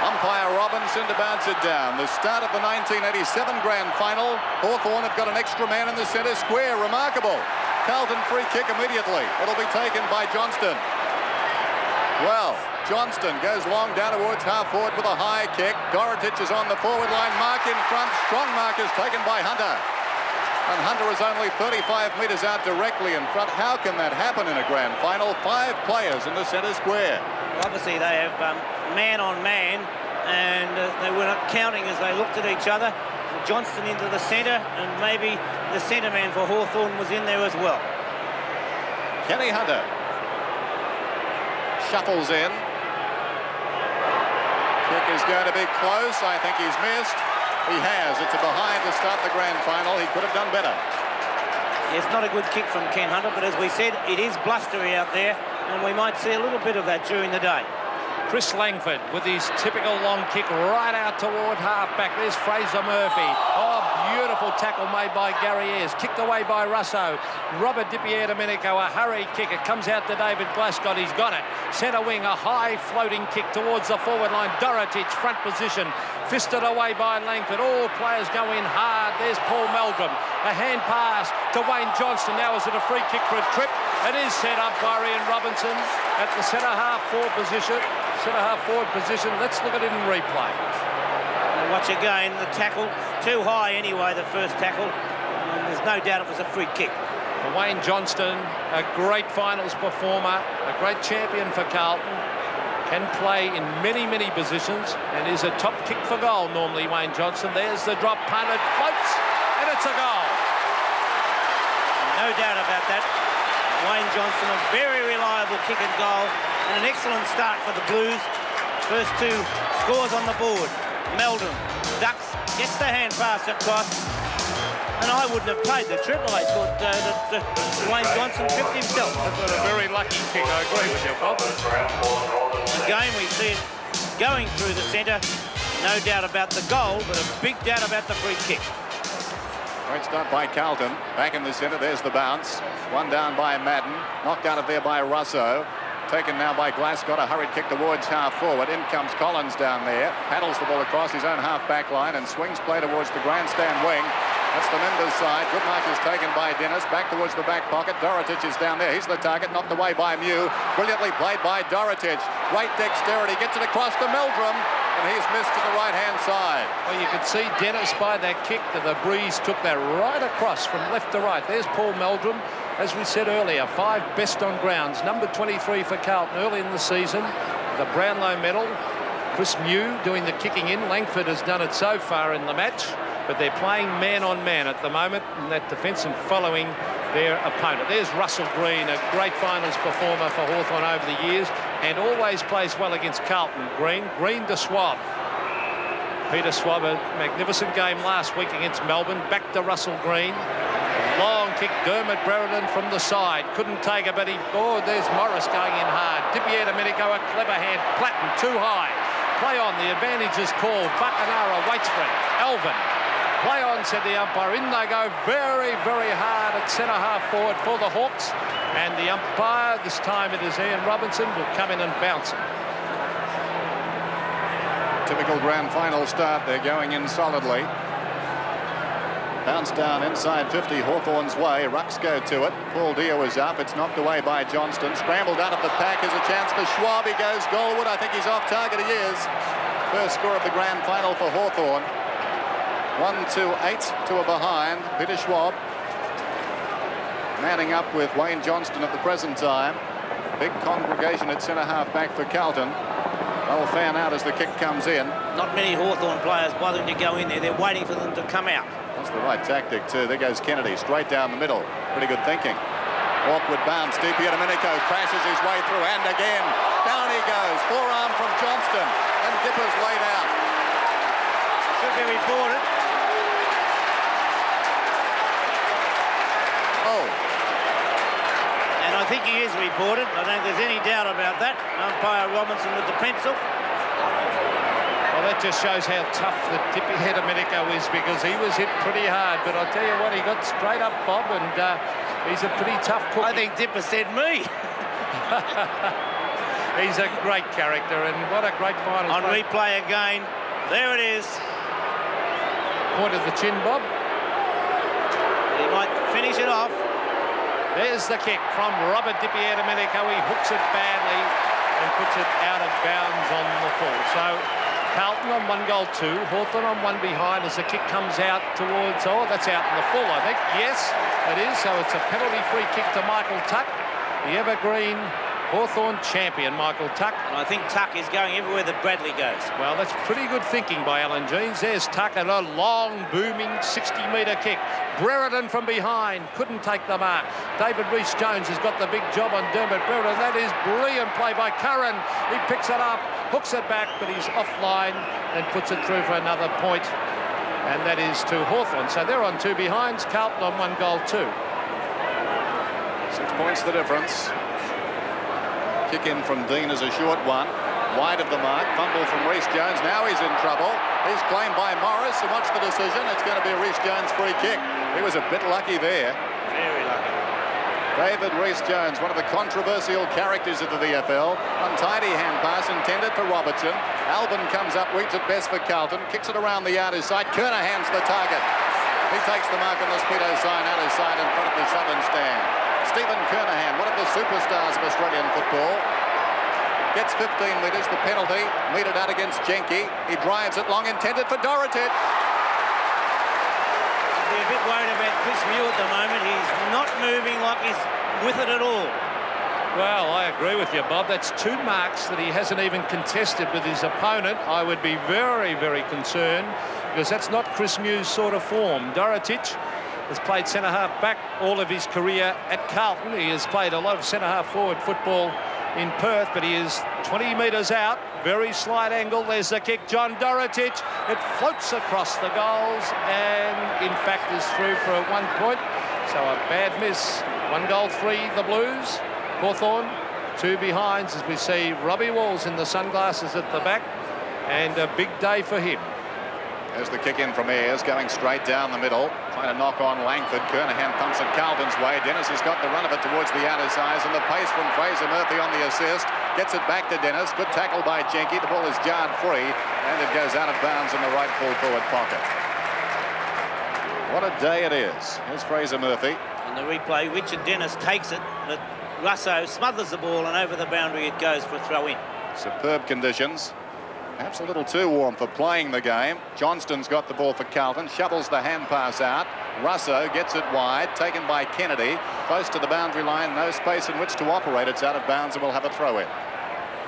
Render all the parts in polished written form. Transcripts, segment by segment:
Umpire Robinson to bounce it down. The start of the 1987 grand final. Hawthorn have got an extra man in the centre square. Remarkable. Carlton free kick immediately. It'll be taken by Johnston. Well, Johnston goes long down towards half forward with a high kick. Dorotich is on the forward line. Mark in front. Strong mark is taken by Hunter. And Hunter is only 35 metres out directly in front. How can that happen in a grand final? 5 players in the centre square. Well, obviously, they have man on man, and they were not counting as they looked at each other. Johnston into the centre, and maybe the centre man for Hawthorn was in there as well. Kenny Hunter shuffles in. Kick is going to be close. I think he's missed. He has. It's a behind to start the grand final. He could have done better. It's not a good kick from Ken Hunter, but as we said, it is blustery out there, and we might see a little bit of that during the day. Chris Langford with his typical long kick right out toward half-back. There's Fraser Murphy. Oh, beautiful tackle made by Gary Ayres. Kicked away by Russo. Robert Di-Domenico, a hurried kick. It comes out to David Glasgow. He's got it. Centre wing, a high floating kick towards the forward line. Dorotich, front position. Fisted away by Langford. All players go in hard. There's Paul Meldrum. A hand pass to Wayne Johnston. Now is it a free kick for a trip? It is set up by Ian Robinson at the centre half forward position. Centre half forward position. Let's look at it in replay. And watch again, the tackle. Too high anyway, the first tackle. And there's no doubt it was a free kick. Wayne Johnston, a great finals performer, a great champion for Carlton. Can play in many, many positions and is a top kick for goal normally, Wayne Johnston. There's the drop punt. It floats and it's a goal. No doubt about that. Wayne Johnston, a very reliable kick and goal, and an excellent start for the Blues. First 2 scores on the board. Meldrum ducks, gets the hand pass across, and I wouldn't have played the triple. I thought that Wayne Johnston tripped himself. That's a very lucky kick, I agree with you, Bob. Again, we see it going through the centre. No doubt about the goal, but a big doubt about the free kick. Great start by Carlton. Back in the centre, there's the bounce. One down by Madden. Knocked out of there by Russo. Taken now by Glasgow. A hurried kick towards half forward. In comes Collins down there. Paddles the ball across his own half back line and swings play towards the grandstand wing. That's the Members side. Good mark is taken by Dennis. Back towards the back pocket. Dorotich is down there. He's the target. Knocked away by Mew. Brilliantly played by Dorotich. Great dexterity. Gets it across to Meldrum. And he's missed to the right-hand side. Well, you could see Dennis by that kick that the breeze took that right across from left to right. There's Paul Meldrum. As we said earlier, 5 best on grounds. Number 23 for Carlton early in the season. The Brownlow medal. Chris Mew doing the kicking in. Langford has done it so far in the match. But they're playing man on man at the moment in that defence and following their opponent. There's Russell Green, a great finals performer for Hawthorn over the years and always plays well against Carlton. Green to Schwab. Peter Schwab, a magnificent game last week against Melbourne. Back to Russell Green. Long kick, Dermot Brereton from the side. Couldn't take it, but there's Morris going in hard. Di-Domenico, a clever hand. Platten, too high. Play on, the advantage is called. Bacanara waits for it. Elvin. Play on, said the umpire. In they go very, very hard at centre half forward for the Hawks. And the umpire, this time it is Ian Robinson, will come in and bounce it. Typical grand final start. They're going in solidly. Bounce down inside 50 Hawthorn's way. Rucks go to it. Paul Dio is up. It's knocked away by Johnston. Scrambled out of the pack is a chance for Schwab. He goes goalward. I think he's off target. He is. First score of the grand final for Hawthorn. 1-2-8 to a behind. Peter Schwab manning up with Wayne Johnston at the present time. Big congregation at centre half back for Carlton. They'll fan out as the kick comes in. Not many Hawthorn players bothering to go in there. They're waiting for them to come out. That's the right tactic too. There goes Kennedy straight down the middle. Pretty good thinking. Awkward bounce. Di-Domenico crashes his way through and again. Down he goes. Forearm from Johnston and Dipper's laid out. Should be reported. Oh. And I think he is reported. I don't think there's any doubt about that. Umpire Robinson with the pencil. Well, that just shows how tough the Di-Domenico is because he was hit pretty hard. But I'll tell you what, he got straight up, Bob, and he's a pretty tough cookie. I think Dipper said me. He's a great character, and what a great final. On replay again. There it is. Point of the chin, Bob. He might finish it off. There's the kick from Robert Di Domenico. He hooks it badly and puts it out of bounds on the full. So Carlton on 1-2, Hawthorn on 1 behind as the kick comes out towards, oh, that's out in the full, I think. Yes, it is. So it's a penalty-free kick to Michael Tuck, the evergreen Hawthorn champion, Michael Tuck. And I think Tuck is going everywhere that Bradley goes. Well, that's pretty good thinking by Alan Jeans. There's Tuck and a long, booming 60-metre kick. Brereton from behind couldn't take the mark. David Rhys-Jones has got the big job on Dermot Brereton. That is brilliant play by Curran. He picks it up, hooks it back, but he's offline and puts it through for another point. And that is to Hawthorn. So they're on 2 behinds. Carlton on 1-2. 6 points the difference. Kick in from Dean is a short one. Wide of the mark. Fumble from Rhys-Jones. Now he's in trouble. He's claimed by Morris. And watch the decision. It's going to be a Rhys-Jones free kick. He was a bit lucky there. Very lucky. David Rhys-Jones, one of the controversial characters of the VFL. Untidy hand pass intended for Robertson. Albin comes up, reads it best for Carlton. Kicks it around the outer side. Kernahan's the target. He takes the mark on the speedo sign outer side in front of the southern stand. Stephen Kernahan, one of the superstars of Australian football, gets 15 metres, the penalty, meted out against Jenke. He drives it long, intended for Dorotic. I'd be a bit worried about Chris Mew at the moment. He's not moving like he's with it at all. Well, I agree with you, Bob. That's 2 marks that he hasn't even contested with his opponent. I would be very, very concerned because that's not Chris Mew's sort of form. Dorotic has played centre-half back all of his career at Carlton. He has played a lot of centre-half forward football in Perth, but he is 20 metres out. Very slight angle. There's the kick. John Dorotic. It floats across the goals and, in fact, is through for a 1 point. So a bad miss. 1-3, the Blues. Hawthorn, 2 behinds as we see Robbie Walls in the sunglasses at the back. And a big day for him. There's the kick in from Ayres, going straight down the middle, trying to knock on Langford. Kernahan pumps it Carlton's way. Dennis has got the run of it towards the outer sides, and the pace from Fraser Murphy on the assist. Gets it back to Dennis. Good tackle by Jenke. The ball is jarred free, and it goes out of bounds in the right full forward pocket. What a day it is. Here's Fraser Murphy. In the replay, Richard Dennis takes it, but Russo smothers the ball, and over the boundary it goes for a throw-in. Superb conditions. Perhaps a little too warm for playing the game. Johnston's got the ball for Carlton, shovels the hand pass out. Russo gets it wide, taken by Kennedy. Close to the boundary line, no space in which to operate. It's out of bounds and we'll have a throw-in.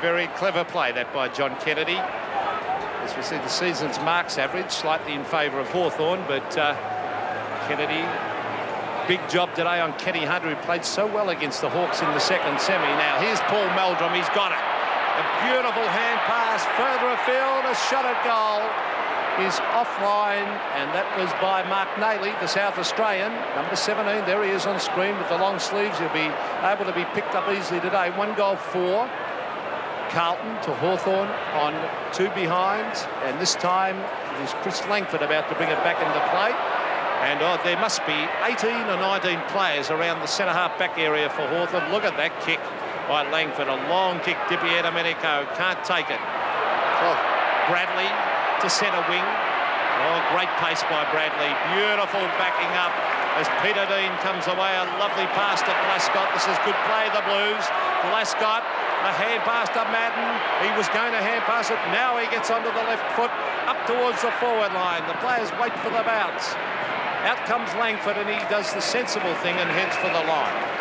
Very clever play that by John Kennedy. As we see the season's marks average slightly in favour of Hawthorn, but Kennedy, big job today on Kenny Hunter, who played so well against the Hawks in the second semi. Now here's Paul Meldrum, he's got it. A beautiful hand pass further afield, a shot at goal is offline, and that was by Mark Nayley, the South Australian, number 17. There he is on screen with the long sleeves. He'll be able to be picked up easily today. 1-4. Carlton to Hawthorn on 2 behinds, and this time it is Chris Langford about to bring it back into play. And there must be 18 or 19 players around the centre-half back area for Hawthorn. Look at that kick by Langford, a long kick. Di Domenico can't take it. Oh, Bradley to centre wing. Oh, great pace by Bradley. Beautiful backing up as Peter Dean comes away. A lovely pass to Glascott. This is good play, the Blues. Glascott, a hand pass to Madden. He was going to hand pass it. Now he gets onto the left foot, up towards the forward line. The players wait for the bounce. Out comes Langford, and he does the sensible thing and heads for the line.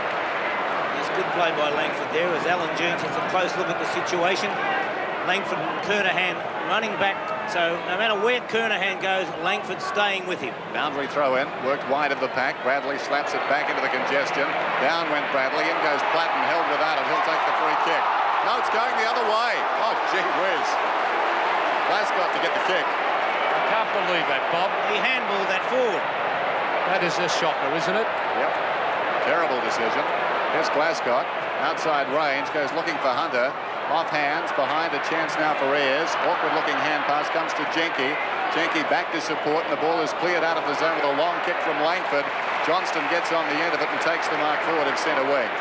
Good play by Langford there as Alan Jones has a close look at the situation. Langford and Kernahan running back, so no matter where Kernahan goes, Langford staying with him. Boundary throw in, worked wide of the pack. Bradley slaps it back into the congestion. Down went Bradley, in goes Platten, held without it. He'll take the free kick. No, it's going the other way. Oh, gee whiz. Glascott to get the kick. I can't believe that, Bob. He handballed that forward. That is a shocker, isn't it? Yep. Terrible decision. Here's Glascott, outside range, goes looking for Hunter. Off hands, behind, a chance now for Ayres. Awkward-looking hand pass comes to Jenke. Jenke back to support, and the ball is cleared out of the zone with a long kick from Langford. Johnston gets on the end of it and takes the mark forward at centre wing.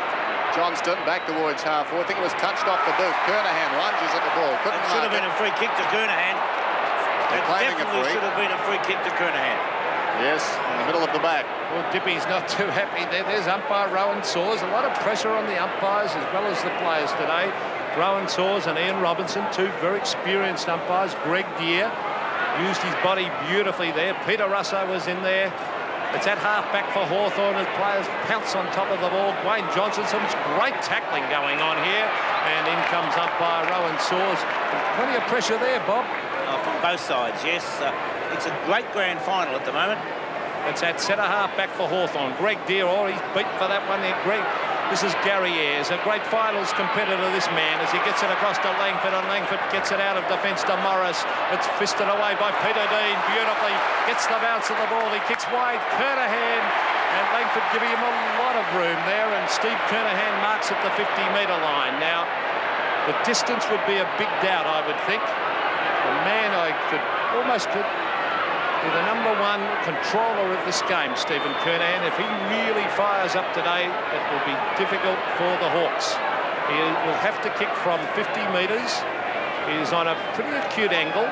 Johnston back towards half forward. I think it was touched off the boot. Kernahan lunges at the ball. Couldn't It should have mark been it. a free kick to Kernahan. It claiming a definitely free. should have been a free kick to Kernahan. Yes, in the middle of the back. Well, Dippy's not too happy there. There's umpire Rowan Saws. A lot of pressure on the umpires as well as the players today. Rowan Saws and Ian Robinson, two very experienced umpires. Greg Deere used his body beautifully there. Peter Russo was in there. It's at half-back for Hawthorn as players pounce on top of the ball. Wayne Johnson, some great tackling going on here. And in comes umpire Rowan Saws. Plenty of pressure there, Bob. From both sides, yes. It's a great grand final at the moment. It's at centre half-back for Hawthorn. Greg Deere, he's beat for that one there. Greg, this is Gary Ayres, a great finals competitor, this man, as he gets it across to Langford, and Langford gets it out of defence to Morris. It's fisted away by Peter Dean beautifully. Gets the bounce of the ball. He kicks wide. Kernahan and Langford giving him a lot of room there, and Steve Kernahan marks at the 50-metre line. Now, the distance would be a big doubt, I would think. The man I could almost be the number one controller of this game, Stephen Kernahan. If he really fires up today, it will be difficult for the Hawks. He will have to kick from 50 metres. He is on a pretty acute angle.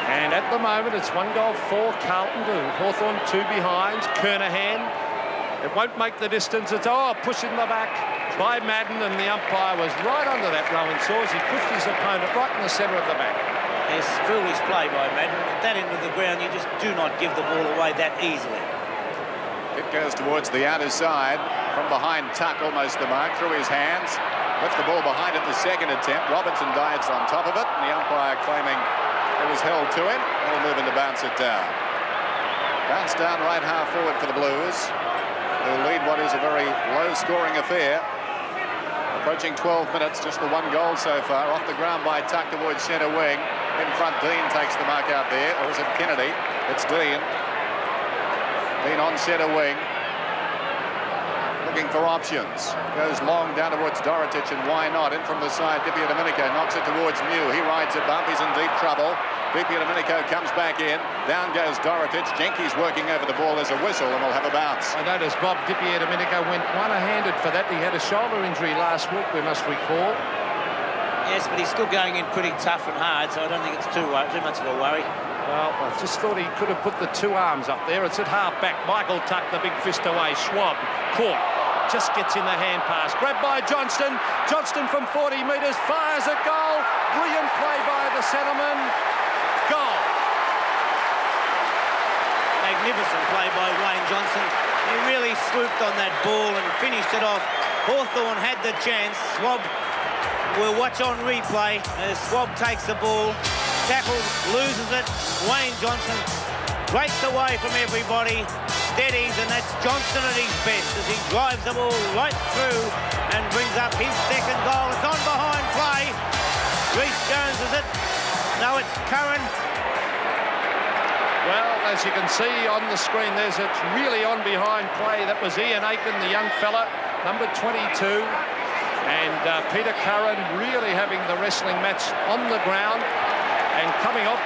And at the moment, it's 1 goal for Carlton to Hawthorn, 2 behind. Kernahan, it won't make the distance. It's, push in the back by Madden, and the umpire was right under that, Rowan Saws. He pushed his opponent right in the centre of the back. It's foolish play by Madden. At that end of the ground, you just do not give the ball away that easily. It goes towards the outer side. From behind, Tuck almost the mark. Through his hands. Left the ball behind at the second attempt. Robertson dives on top of it. And the umpire claiming it was held to him. He'll move in to bounce it down. Bounce down right half forward for the Blues, who lead what is a very low-scoring affair. Approaching 12 minutes, just the 1 goal so far. Off the ground by Tuck towards centre wing. In front, Dean takes the mark out there. Or is it Kennedy? It's Dean. Dean on centre wing. Looking for options. Goes long down towards Dorotic, and why not? In from the side, Di Domenico knocks it towards Mew. He rides a bump. He's in deep trouble. Di Domenico comes back in. Down goes Dorotic. Jenkins working over the ball. There's a whistle, and we'll have a bounce. I noticed Bob Di Domenico went one-handed for that. He had a shoulder injury last week, we must recall. Yes, but he's still going in pretty tough and hard, so I don't think it's too much of a worry. Well, I just thought he could have put the 2 arms up there. It's at half-back. Michael Tuck, the big fist away. Schwab caught. Just gets in the hand pass. Grabbed by Johnston. Johnston from 40 metres fires a goal. Brilliant play by the centreman. Goal. Magnificent play by Wayne Johnson. He really swooped on that ball and finished it off. Hawthorn had the chance. Swab, we'll watch on replay as Swab takes the ball, tackles, loses it. Wayne Johnson breaks away from everybody, steadies, and that's Johnson at his best as he drives the ball right through and brings up his second goal. It's on behind play. Reece Jones, is it? No, it's Curran. Well, as you can see on the screen, it's really on behind play. That was Ian Aiken, the young fella, number 22. And Peter Curran really having the wrestling match on the ground. And coming off,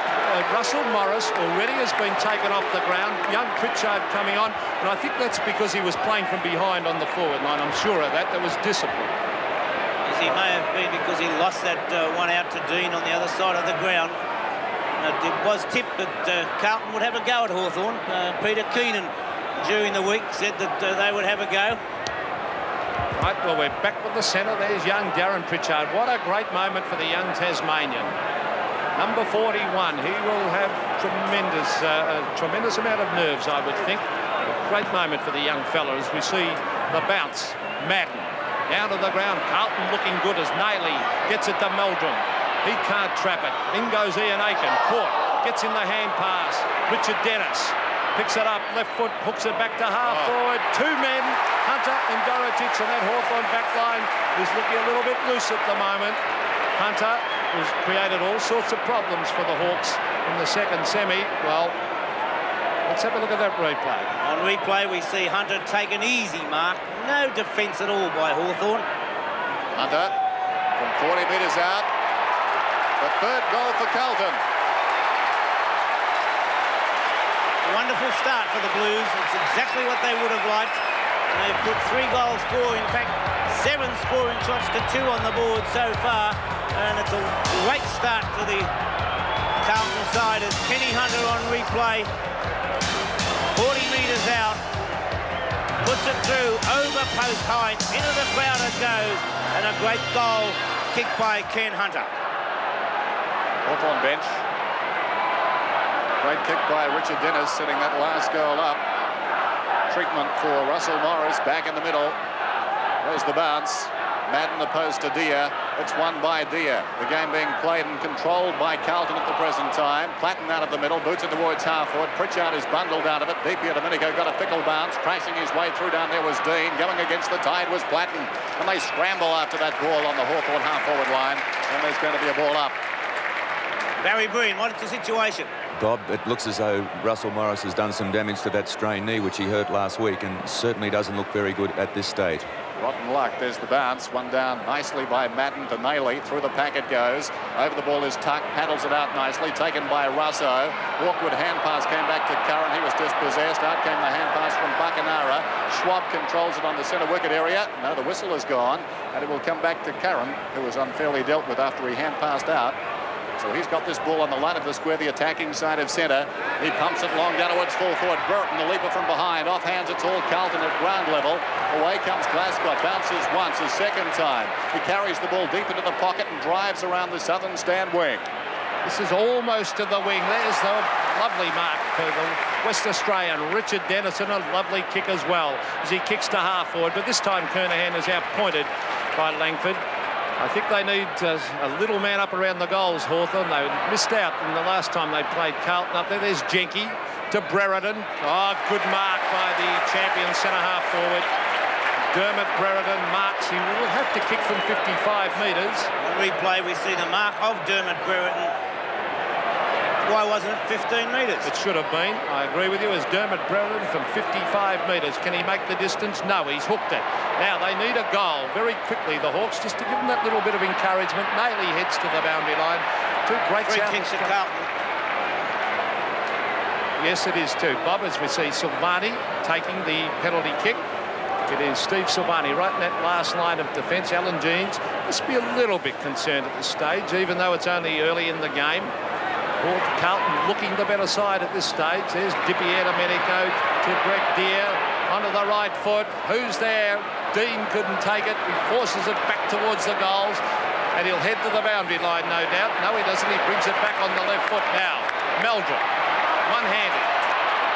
Russell Morris already has been taken off the ground. Young Pritchard coming on. And I think that's because he was playing from behind on the forward line. I'm sure of that. There was discipline. Yes, he may have been because he lost that one out to Dean on the other side of the ground. It was tipped that Carlton would have a go at Hawthorn. Peter Keenan during the week said that they would have a go. Right, well, we're back with the centre. There's young Darren Pritchard. What a great moment for the young Tasmanian. Number 41, he will have tremendous amount of nerves, I would think. A great moment for the young fella as we see the bounce. Madden down to the ground. Carlton looking good as Nailey gets it to Meldrum. He can't trap it. In goes Ian Aiken. Caught. Gets in the hand pass. Richard Dennis picks it up. Left foot. Hooks it back to half forward. 2 men. Hunter and Dorotic. And that Hawthorn back line is looking a little bit loose at the moment. Hunter has created all sorts of problems for the Hawks in the second semi. Well, let's have a look at that replay. On replay, we see Hunter take an easy mark. No defence at all by Hawthorn. Hunter from 40 metres out. The third goal for Carlton. Wonderful start for the Blues. It's exactly what they would have liked. They've put 3 goals for, in fact, 7 scoring shots to 2 on the board so far. And it's a great start for the Carlton side as Kenny Hunter on replay. 40 metres out. Puts it through, over post height, into the crowd it goes. And a great goal kicked by Ken Hunter. Hawthorn bench. Great kick by Richard Dennis, setting that last goal up. Treatment for Russell Morris, back in the middle. There's the bounce. Madden opposed to Dia. It's won by Dia. The game being played and controlled by Carlton at the present time. Platten out of the middle, boots it towards half-forward. Pritchard is bundled out of it. DP Domenico got a fickle bounce. Crashing his way through down there was Dean. Going against the tide was Platten. And they scramble after that ball on the Hawthorn half-forward line. And there's going to be a ball up. Barry Breen, what's the situation? Bob, it looks as though Russell Morris has done some damage to that strained knee, which he hurt last week, and certainly doesn't look very good at this stage. Rotten luck. There's the bounce. One down nicely by Madden to Nayley. Through the pack it goes. Over the ball is Tuck. Paddles it out nicely. Taken by Russo. Awkward hand pass came back to Curran. He was dispossessed. Out came the hand pass from Buckenara. Schwab controls it on the centre wicket area. No, the whistle is gone. And it will come back to Curran, who was unfairly dealt with after he hand passed out. So he's got this ball on the line of the square, the attacking side of centre. He pumps it long down towards full forward. Burton, the leaper from behind. Off hands, it's all Carlton at ground level. Away comes Glasgow. Bounces once, a second time. He carries the ball deep into the pocket and drives around the southern stand wing. This is almost to the wing. There's the lovely mark for the West Australian. Richard Dennison, a lovely kick as well as he kicks to half forward. But this time Kernahan is outpointed by Langford. I think they need a little man up around the goals, Hawthorn. They missed out in the last time they played Carlton up there. There's Jenke to Brereton. Oh, good mark by the champion centre-half forward. Dermot Brereton marks. He will have to kick from 55 metres. On replay, we see the mark of Dermot Brereton. Why wasn't it 15 metres? It should have been. I agree with you. As Dermot Brereton from 55 metres. Can he make the distance? No, he's hooked it. Now they need a goal very quickly, the Hawks, just to give them that little bit of encouragement. Nayley heads to the boundary line. Two great free kicks at Carlton. Yes, it is too, Bob, as we see Silvani taking the penalty kick. It is Steve Silvani right in that last line of defence. Alan Jeans must be a little bit concerned at this stage, even though it's only early in the game. Carlton looking the better side at this stage. There's Dippy Domenico to Greg Deere onto the right foot. Who's there? Dean couldn't take it. He forces it back towards the goals, and he'll head to the boundary line, no doubt. No, he doesn't. He brings it back on the left foot now. Meldrum, one-handed.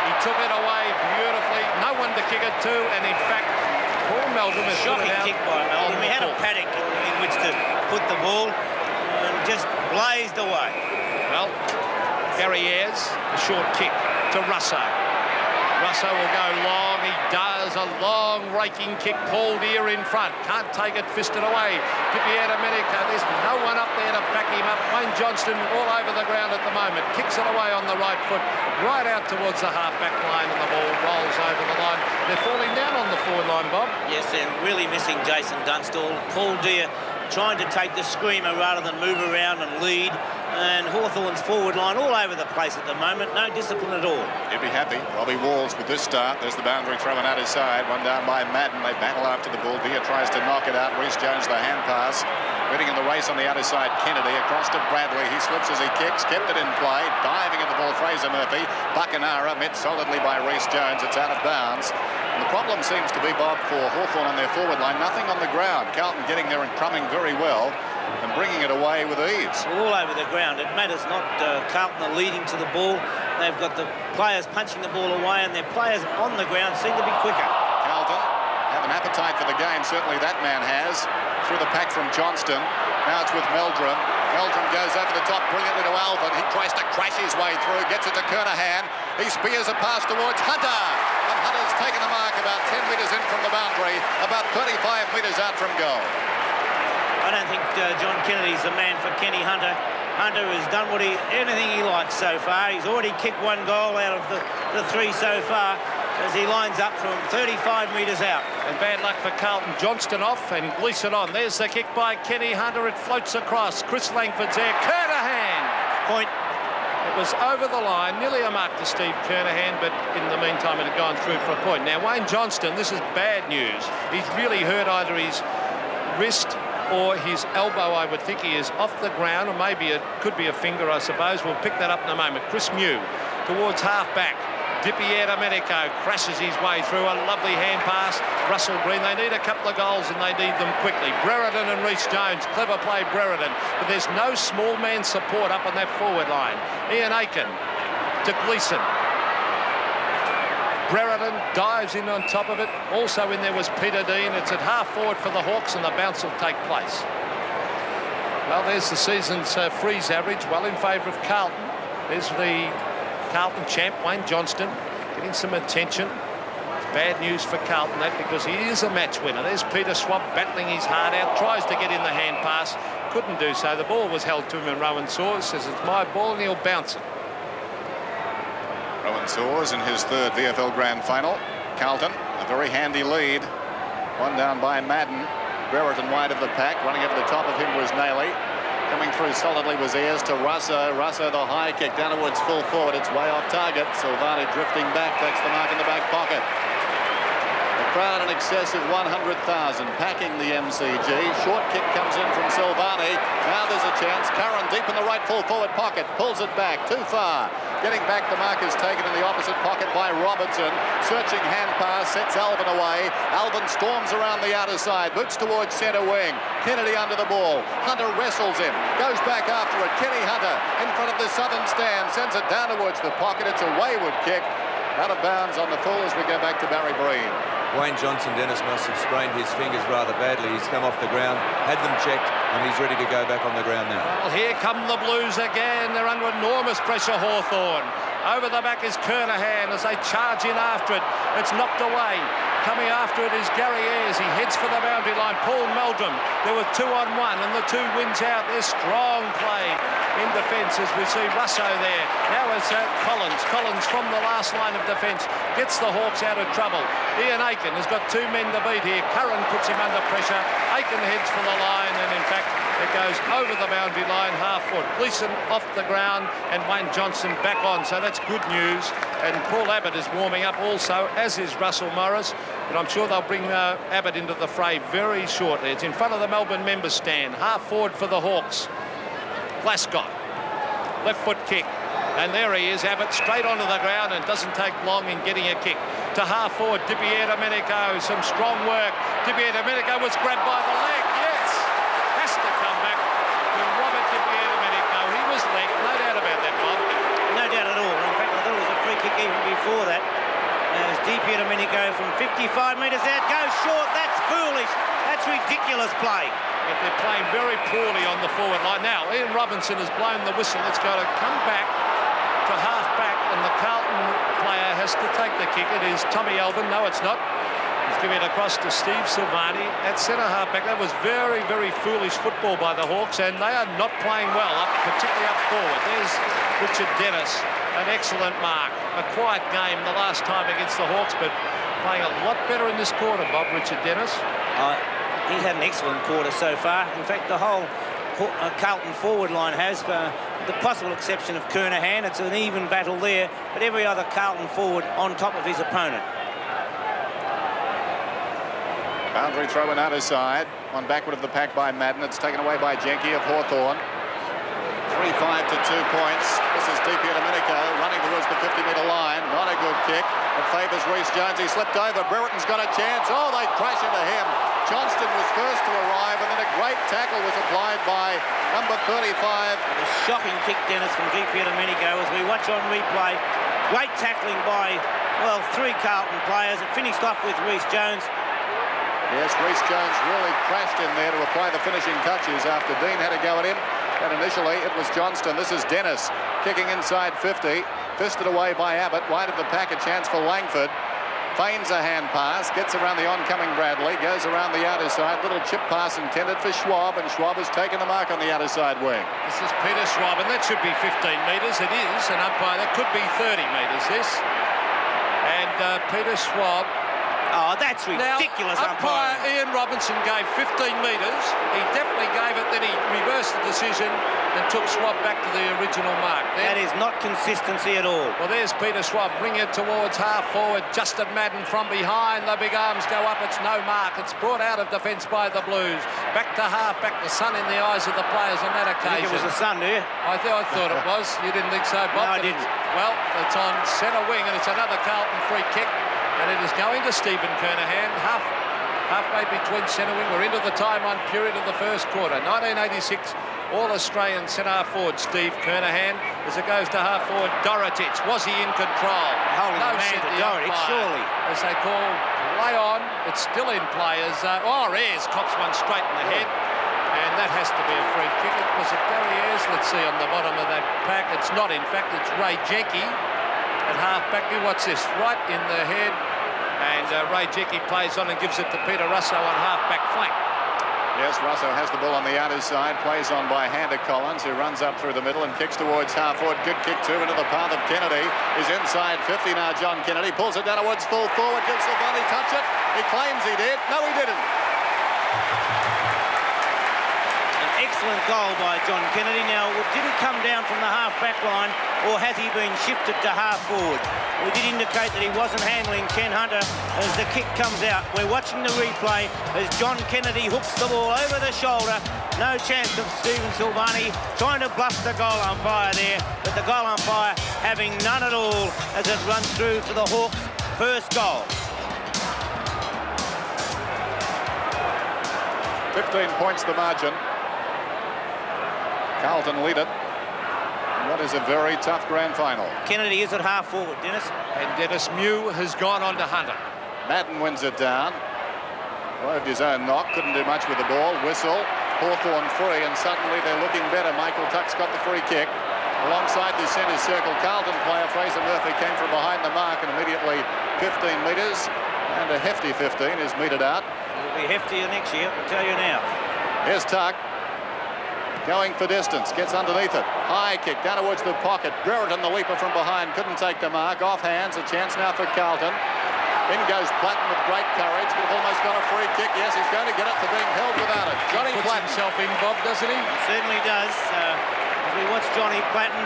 He took it away beautifully. No one to kick it to, and in fact, Paul Meldrum has shocking kick by Meldrum. He had a paddock in which to put the ball and just blazed away. Well, Barry Ayres, a short kick to Russo. Russo will go long. He does a long raking kick. Paul Deere in front. Can't take it, fisted away. Dippy Domenico. There's no one up there to back him up. Wayne Johnston all over the ground at the moment. Kicks it away on the right foot, right out towards the half-back line, and the ball rolls over the line. They're falling down on the forward line, Bob. Yes, they're really missing Jason Dunstall. Paul Deere trying to take the screamer rather than move around and lead. And Hawthorn's forward line all over the place at the moment. No discipline at all. You'd be happy. Robbie Walls with this start. There's the boundary thrown out his side. One down by Madden. They battle after the ball. Deere tries to knock it out. Rhys Jones the hand pass. Winning in the race on the outer side. Kennedy across to Bradley. He slips as he kicks. Kept it in play. Diving at the ball. Fraser Murphy. Buckenara met solidly by Rhys Jones. It's out of bounds. And the problem seems to be, Bob, for Hawthorn on their forward line. Nothing on the ground. Carlton getting there and crumbing very well and bringing it away with ease. All over the ground. It matters not. Carlton are leading to the ball. They've got the players punching the ball away, and their players on the ground seem to be quicker. Carlton have an appetite for the game. Certainly that man has. Through the pack from Johnston. Now it's with Meldrum. Meldrum goes over the top brilliantly to Alvin. He tries to crash his way through. Gets it to Kernahan. He spears a pass towards Hunter. And Hunter's taken the mark about 10 metres in from the boundary. About 35 metres out from goal. I don't think John Kennedy's the man for Kenny Hunter. Hunter has done anything he likes so far. He's already kicked one goal out of the three so far as he lines up from 35 metres out. And bad luck for Carlton. Johnston off and Gleeson on. There's the kick by Kenny Hunter. It floats across. Chris Langford's there. Kernahan. Point. It was over the line, nearly a mark to Steve Kernahan, but in the meantime it had gone through for a point. Now Wayne Johnston, this is bad news. He's really hurt either his wrist or his elbow. I would think he is off the ground, or maybe it could be a finger, I suppose. We'll pick that up in a moment. Chris Mew towards half-back. Dipier Domenico crashes his way through. A lovely hand pass. Russell Green, they need a couple of goals and they need them quickly. Brereton and Rhys Jones, clever play Brereton, but there's no small man support up on that forward line. Ian Aiken to Gleeson. Brereton dives in on top of it. Also in there was Peter Dean. It's at half forward for the Hawks and the bounce will take place. Well, there's the season's freeze average, well in favour of Carlton. There's the Carlton champ, Wayne Johnston, getting some attention. It's bad news for Carlton, that, because he is a match winner. There's Peter Schwab battling his heart out, tries to get in the hand pass, couldn't do so. The ball was held to him, and Rowan Saws says it's my ball and he'll bounce it. Rowan Saws in his third VFL Grand Final. Carlton, a very handy lead. One down by Madden. Brereton wide of the pack. Running over the top of him was Nailey. Coming through solidly was Ayres to Russo. Russo the high kick down towards full forward. It's way off target. Silvani drifting back. Takes the mark in the back pocket. The crowd in excess of 100,000 packing the MCG. Short kick comes in from Silvani. Now there's a chance. Curran deep in the right full forward pocket. Pulls it back. Too far. Getting back, the mark is taken in the opposite pocket by Robertson. Searching hand pass, sets Alvin away. Alvin storms around the outer side, boots towards centre wing. Kennedy under the ball. Hunter wrestles him, goes back after it. Kenny Hunter in front of the southern stand, sends it down towards the pocket. It's a wayward kick. Out of bounds on the full as we go back to Barry Breen. Wayne Johnson, Dennis, must have sprained his fingers rather badly. He's come off the ground, had them checked, and he's ready to go back on the ground now. Well, here come the Blues again. They're under enormous pressure, Hawthorn. Over the back is Kernahan as they charge in after it. It's knocked away. Coming after it is Gary Ayres. He heads for the boundary line. Paul Meldrum. There were 2-on-1 and the two wins out. There's strong play in defence as we see Russo there. Now it's Collins. Collins from the last line of defence gets the Hawks out of trouble. Ian Aiken has got two men to beat here. Curran puts him under pressure. Aiken heads for the line, and in fact it goes over the boundary line, half foot. Gleeson off the ground and Wayne Johnson back on, so that's good news. And Paul Abbott is warming up also, as is Russell Morris. But I'm sure they'll bring Abbott into the fray very shortly. It's in front of the Melbourne members stand. Half forward for the Hawks. Glasgow, left foot kick. And there he is, Abbott, straight onto the ground, and doesn't take long in getting a kick. To half forward, Dipier Domenico, some strong work. Dipier Domenico was grabbed by the leg, yes! Has to come back to Robert Dipier Domenico. He was legged, no doubt about that, Bob. No doubt at all. In fact, I thought it was a free kick even before that. As Dipier Domenico from 55 metres out goes short. That's foolish. That's ridiculous play. But they're playing very poorly on the forward line. Now, Ian Robinson has blown the whistle. It's got to come back to half-back, and the Carlton player has to take the kick. It is Tommy Alvin. No, it's not. He's giving it across to Steve Silvani at centre half-back. That was very, very foolish football by the Hawks, and they are not playing well, particularly up forward. There's Richard Dennis, an excellent mark. A quiet game the last time against the Hawks, but playing a lot better in this quarter, Bob, Richard Dennis. He's had an excellent quarter so far. In fact, the whole Carlton forward line has, the possible exception of Kernahan. It's an even battle there, but every other Carlton forward on top of his opponent. Boundary throw in outer side. On backward of the pack by Madden. It's taken away by Jenke of Hawthorn. 3-5 to 2 points. This is Dipier Domenico running towards the 50-metre line. Not a good kick. It favours Rhys Jones. He slipped over. Brereton's got a chance. Oh, they crash into him. Johnston was first to arrive, and then a great tackle was applied by number 35. A shocking kick, Dennis, from Dipier Domenico as we watch on replay. Great tackling by, well, three Carlton players. It finished off with Rhys Jones. Yes, Rhys Jones really crashed in there to apply the finishing touches after Dean had a go at him. And initially it was Johnston. This is Dennis kicking inside 50. Fisted away by Abbott. Wide of the pack, a chance for Langford. Feigns a hand pass, gets around the oncoming Bradley, goes around the outer side. Little chip pass intended for Schwab, and Schwab has taken the mark on the outer side wing. This is Peter Schwab, and that should be 15 metres. It is an umpire. That could be 30 metres, this. And Peter Schwab Oh, that's ridiculous, now, umpire umpire. Ian Robinson gave 15 metres. He definitely gave it, then he reversed the decision and took Schwab back to the original mark. That is not consistency at all. Well, there's Peter Schwab, bring it towards half-forward. Justin Madden from behind. The big arms go up. It's no mark. It's brought out of defence by the Blues. Back to half-back. The sun in the eyes of the players on that occasion. I think it was the sun, do you? I thought it was. You didn't think so, Bob? No, I didn't. Well, it's on centre wing, and it's another Carlton free kick. And it is going to Stephen Kernahan, halfway between centre wing. We're into the time-on period of the first quarter. 1986 All-Australian centre forward Steve Kernahan. As it goes to half-forward, Dorotic. Was he in control? Holding No, the man said to the Dorotic, umpire. surely. As they call play on, it's still in play. As Ayres cops one straight in the head. And that has to be a free kick. Was it Gary Ayres? Let's see on the bottom of that pack. It's not, in fact, it's Ray Jenke. At half-back, what's this? Right in the head. And Ray Jenke plays on and gives it to Peter Russo on half-back flank. Yes, Russo has the ball on the outer side, plays on by hand to Collins, who runs up through the middle and kicks towards half-forward. Good kick, too, into the path of Kennedy. He's inside 50 now, John Kennedy. Pulls it down towards full forward. Gives Silvani touch it. He claims he did. No, he didn't. Excellent goal by John Kennedy. Now, it didn't come down from the half-back line, or has he been shifted to half-forward? We did indicate that he wasn't handling Ken Hunter as the kick comes out. We're watching the replay as John Kennedy hooks the ball over the shoulder. No chance of Stephen Silvani trying to bluff the goal umpire there, but the goal umpire having none at all as it runs through to the Hawks' first goal. 15 points the margin. Carlton lead it. What is a very tough grand final. Kennedy is at half-forward, Dennis. And Dennis Mew has gone on to Hunter. Madden wins it down. Roved his own knock, couldn't do much with the ball. Whistle, Hawthorn free, and suddenly they're looking better. Michael Tuck's got the free kick. Alongside the centre circle, Carlton player Fraser Murphy came from behind the mark and immediately 15 metres, and a hefty 15 is meted out. It'll be heftier next year, I'll tell you now. Here's Tuck. Going for distance, gets underneath it. High kick down towards the pocket. Brereton, the leaper from behind, couldn't take the mark. Off hands, a chance now for Carlton. In goes Platten with great courage. Could have almost got a free kick. Yes, he's going to get it for being held without it. Johnny Puts Platten. himself in, Bob, doesn't he? He certainly does. As we watch Johnny Platten,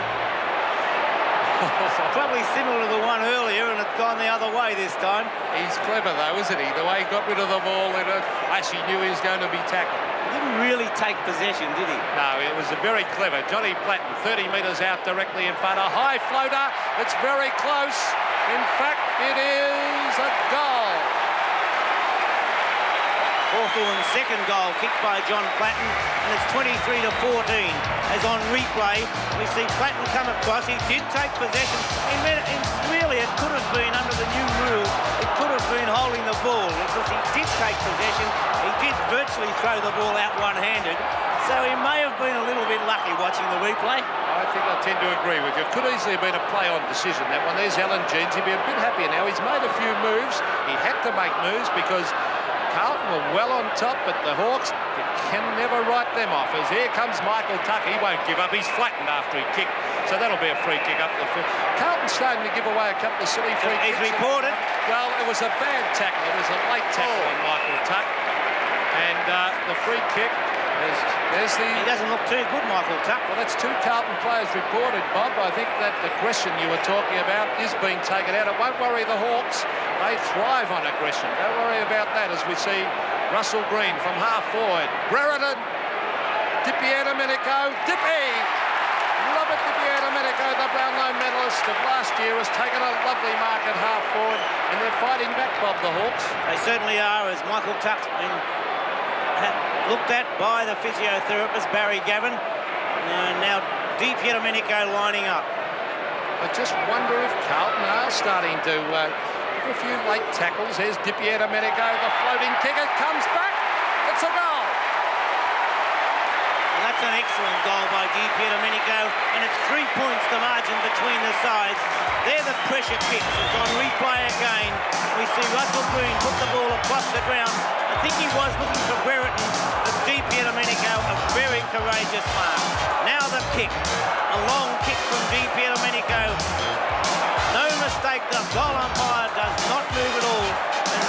it's probably similar to the one earlier, and it's gone the other way this time. He's clever, though, isn't he? The way he got rid of the ball in a flash, he knew he was going to be tackled. Didn't really take possession, did he? No, it was very clever. Johnny Platten, 30 metres out directly in front. A high floater. It's very close. In fact, it is a goal. Hawthorn's second goal kicked by John Platten, and it's 23-14. As on replay, we see Platten come across. He did take possession. Really, it could have been under the new rule. It could have been holding the ball because he did take possession. He did virtually throw the ball out one-handed. So he may have been a little bit lucky watching the replay. I think I tend to agree with you. It could easily have been a play-on decision, that one. There's Alan Jeans. He'd be a bit happier now. He's made a few moves. He had to make moves because Carlton were well on top, but the Hawks can never write them off. As here comes Michael Tuck. He won't give up. He's flattened after he kicked. So that'll be a free kick up the field. Carlton's starting to give away a couple of silly free kicks. He's reported. Well, it was a bad tackle. It was a late tackle on Michael Tuck. And the free kick, there's the... He doesn't look too good, Michael Tuck. Well, that's two Carlton players reported, Bob. I think that the question you were talking about is being taken out. It won't worry the Hawks. They thrive on aggression. Don't worry about that as we see Russell Green from half-forward. Brereton, Dipiana-Menico, Dippy! Robert Dipiana-Menico, the Brownlow medalist of last year, has taken a lovely mark at half-forward, and they're fighting back, Bob, the Hawks. They certainly are, as Michael Tuck's been looked at by the physiotherapist, Barry Gavin. And now Dipiana-Menico lining up. I just wonder if Carlton are starting to give a few late tackles. There's Dipiana-Menico, the floating kick. It comes back. It's a goal. And that's an excellent goal by Dipiana-Menico, and it's 3 points the margin between the sides. They're the pressure kicks. It's on replay again. We see Russell Green put the ball across the ground. I think he was looking for Brereton, but Dipiana-Menico, a very courageous mark. Now the kick. A long kick from Dipiana-Menico. No mistake, the goal umpire does not move at all. And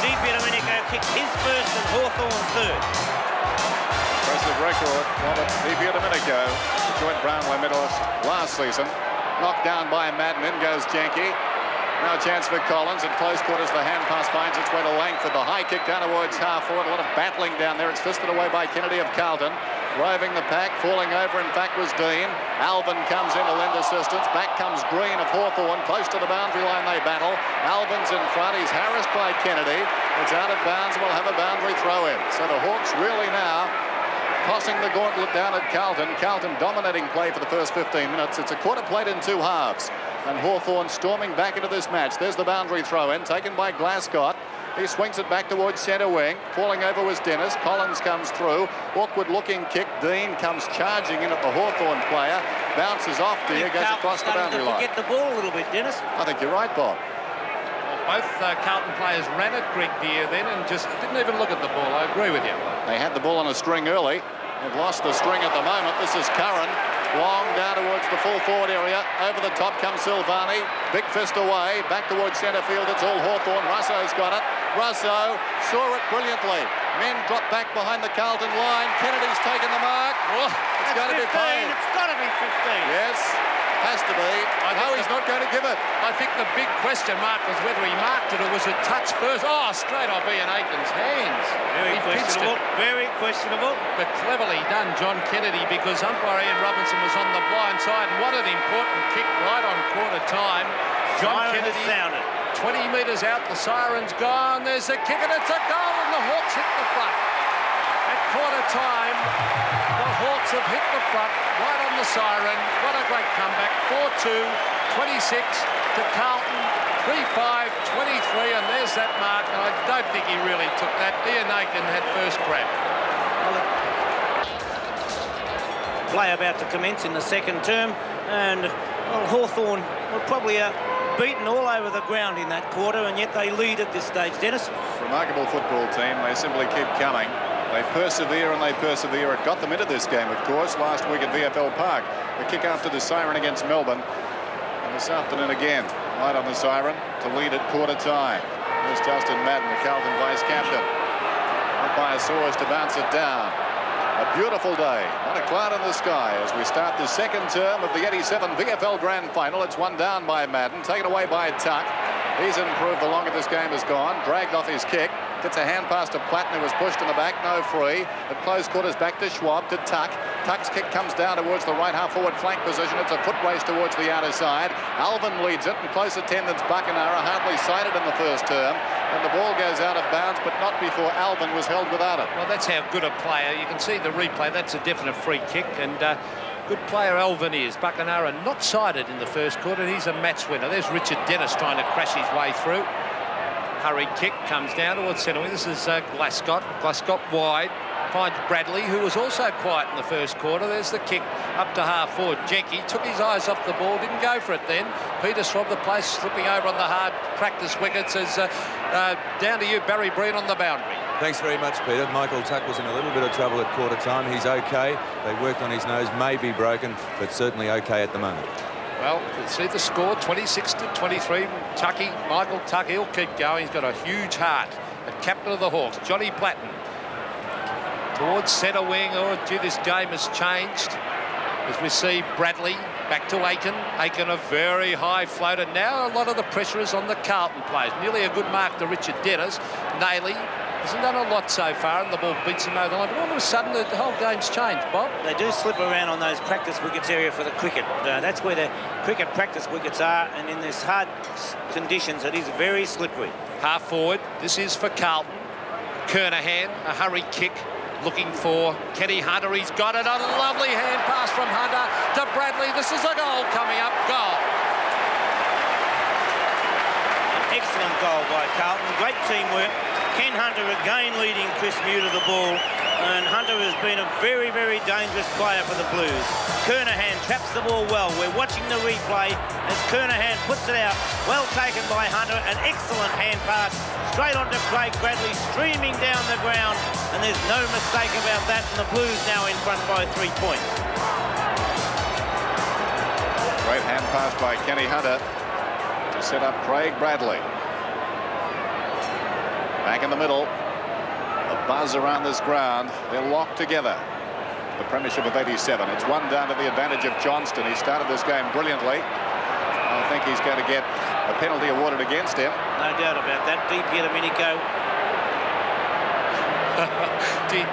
first and Hawthorn third. Impressive record. Well, DP Domenico, the joint Brownlow medalist last season. Knocked down by Madden. In goes Jenke. Now a chance for Collins. At close quarters, the hand pass finds its way to Langford. The high kick down towards half forward. A lot of battling down there. It's fisted away by Kennedy of Carlton. Roving the pack, falling over, in fact, was Dean. Alvin comes in to lend assistance. Back comes Green of Hawthorn. Close to the boundary line they battle. Alvin's in front. He's harassed by Kennedy. It's out of bounds. We'll have a boundary throw in. So the Hawks really now tossing the gauntlet down at Carlton. Carlton dominating play for the first 15 minutes. It's a quarter played in 2 halves. And Hawthorn storming back into this match. There's the boundary throw in, taken by Glascott. He swings it back towards centre wing. Falling over was Dennis. Collins comes through. Awkward looking kick. Dean comes charging in at the Hawthorn player. Bounces off Deer, goes across the boundary line. Get the ball a little bit, Dennis. I think you're right, Bob. Both Carlton players ran at Greg Deer then and just didn't even look at the ball. I agree with you. They had the ball on a string early. They've lost the string at the moment. This is Curran. Long down towards the full forward area. Over the top comes Silvani. Big fist away. Back towards centre field. It's all Hawthorn. Russo's got it. Russo saw it brilliantly. Men drop back behind the Carlton line. Kennedy's taken the mark. Oh, it's going to be paid. It's got to be 15. Yes, has to be. No, he's not going to give it. I think the big question mark was whether he marked it or was it touch first. Oh, straight off Ian Aiken's hands. Very questionable. Very questionable. But cleverly done, John Kennedy, because umpire Ian Robinson was on the blind side. And what an important kick right on quarter time. John Siren Kennedy sounded. 20 metres out, the siren's gone. There's the kick and it's a goal and the Hawks hit the front. At quarter time, the Hawks have hit the front right on the siren. What a great comeback. 4-2, 26 to Carlton, 3-5, 23, and there's that mark. And I don't think he really took that. Ian Aiken had first grab. Play about to commence in the second term, and well, Hawthorn were probably beaten all over the ground in that quarter, and yet they lead at this stage. Dennis? Remarkable football team. They simply keep coming. They persevere and they persevere. It got them into this game, of course, last week at VFL Park. The kick after the siren against Melbourne. And this afternoon again, right on the siren to lead at quarter time. There's Justin Madden, the Carlton vice-captain. Umpire Soares to bounce it down. A beautiful day, not a cloud in the sky as we start the second term of the 87 VFL Grand Final. It's one down by Madden, taken away by Tuck. He's improved the longer this game has gone, dragged off his kick. Gets a hand pass to Platten, who was pushed in the back, no free. At close quarters, back to Schwab, to Tuck. Tuck's kick comes down towards the right half-forward flank position. It's a foot race towards the outer side. Alvin leads it, and close attendance, Buckenara, hardly sighted in the first term. And the ball goes out of bounds, but not before Alvin was held without it. Well, that's how good a player. You can see the replay. That's a definite free kick, and good player Alvin is. Buckenara not sighted in the first quarter. He's a match winner. There's Richard Dennis trying to crash his way through. Hurried kick comes down towards centre wing. This is Glascott. Glascott wide. Finds Bradley, who was also quiet in the first quarter. There's the kick up to half forward. Jenke took his eyes off the ball, didn't go for it then. Peter swabbed the place, slipping over on the hard practice wickets. As down to you, Barry Breen, on the boundary. Thanks very much, Peter. Michael Tuck was in a little bit of trouble at quarter time. He's okay. They worked on his nose, may be broken, but certainly okay at the moment. Well, you see the score, 26-23. Tucky, Michael Tuck, he'll keep going. He's got a huge heart. The captain of the Hawks, Johnny Platten. Towards centre wing. Oh, gee, this game has changed. As we see Bradley back to Aiken. Aiken a very high floater. Now a lot of the pressure is on the Carlton players. Nearly a good mark to Richard Dennis. Nayley hasn't done a lot so far, and the ball beats him over the line. But all of a sudden, the whole game's changed, Bob. They do slip around on those practice wickets area for the cricket. That's where the cricket practice wickets are, and in this hard conditions, it is very slippery. Half forward. This is for Carlton. Kernahan, a hurried kick. Looking for Kenny Hunter. He's got it. A lovely hand pass from Hunter to Bradley. This is a goal coming up. Goal. An excellent goal by Carlton. Great teamwork. Ken Hunter again leading Chris Mew to the ball. And Hunter has been a very, very dangerous player for the Blues. Kernahan traps the ball well. We're watching the replay as Kernahan puts it out. Well taken by Hunter. An excellent hand pass straight onto Craig Bradley, streaming down the ground. And there's no mistake about that. And the Blues now in front by 3 points. Great hand pass by Kenny Hunter to set up Craig Bradley. Back in the middle. buzz around this ground. They're locked together. The premiership of '87. It's one down to the advantage of Johnston. He started this game brilliantly. I think he's going to get a penalty awarded against him. No doubt about that. Deep here, Domenico.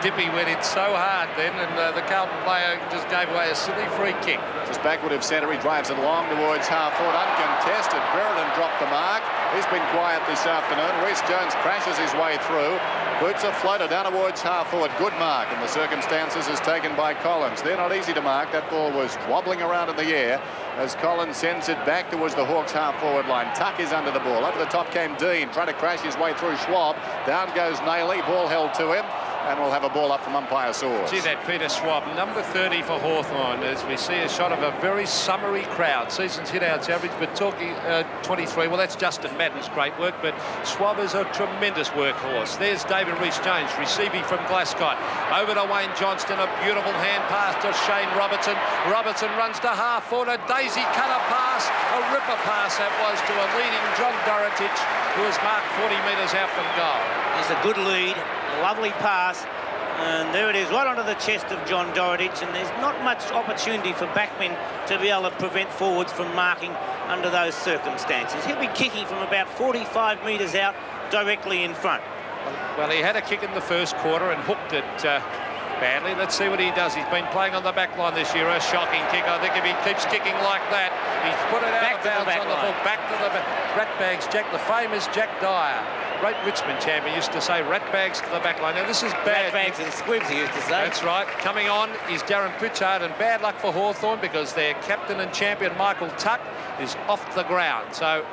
Dippy went in so hard then, and the Carlton player just gave away a silly free kick. Just backward of centre, he drives it long towards half-forward, uncontested. Brereton dropped the mark. He's been quiet this afternoon. Rhys Jones crashes his way through. Boots a floater down towards half-forward. Good mark, and the circumstances is taken by Collins. They're not easy to mark. That ball was wobbling around in the air as Collins sends it back towards the Hawks half-forward line. Tuck is under the ball. Over the top came Dean, trying to crash his way through Schwab. Down goes Nailey. Ball held to him. And we'll have a ball up from umpire Soares. See that Peter Schwab, number 30 for Hawthorn, as we see a shot of a very summery crowd. Season's hit-outs average, but talking 23. Well, that's Justin Madden's great work, but Schwab is a tremendous workhorse. There's David Rhys-Jones receiving from Glasgow. Over to Wayne Johnston, a beautiful hand pass to Shane Robertson. Robertson runs to half-forward, a daisy cutter pass, a ripper pass that was to a leading John Dorotich, who was marked 40 metres out from goal. It's a good lead, a lovely pass, and there it is, right onto the chest of John Dorotich, and there's not much opportunity for backmen to be able to prevent forwards from marking under those circumstances. He'll be kicking from about 45 metres out, directly in front. Well, he had a kick in the first quarter and hooked it badly. Let's see what he does. He's been playing on the back line this year. A shocking kick. I think if he keeps kicking like that, he's put it out of bounds on the full. Back to the Ratbags Jack, the famous Jack Dyer. Great Richmond champion used to say Ratbags to the back line. Now this is bad. Ratbags and squibs, he used to say. That's right. Coming on is Darren Pritchard, and bad luck for Hawthorn because their captain and champion Michael Tuck is off the ground. So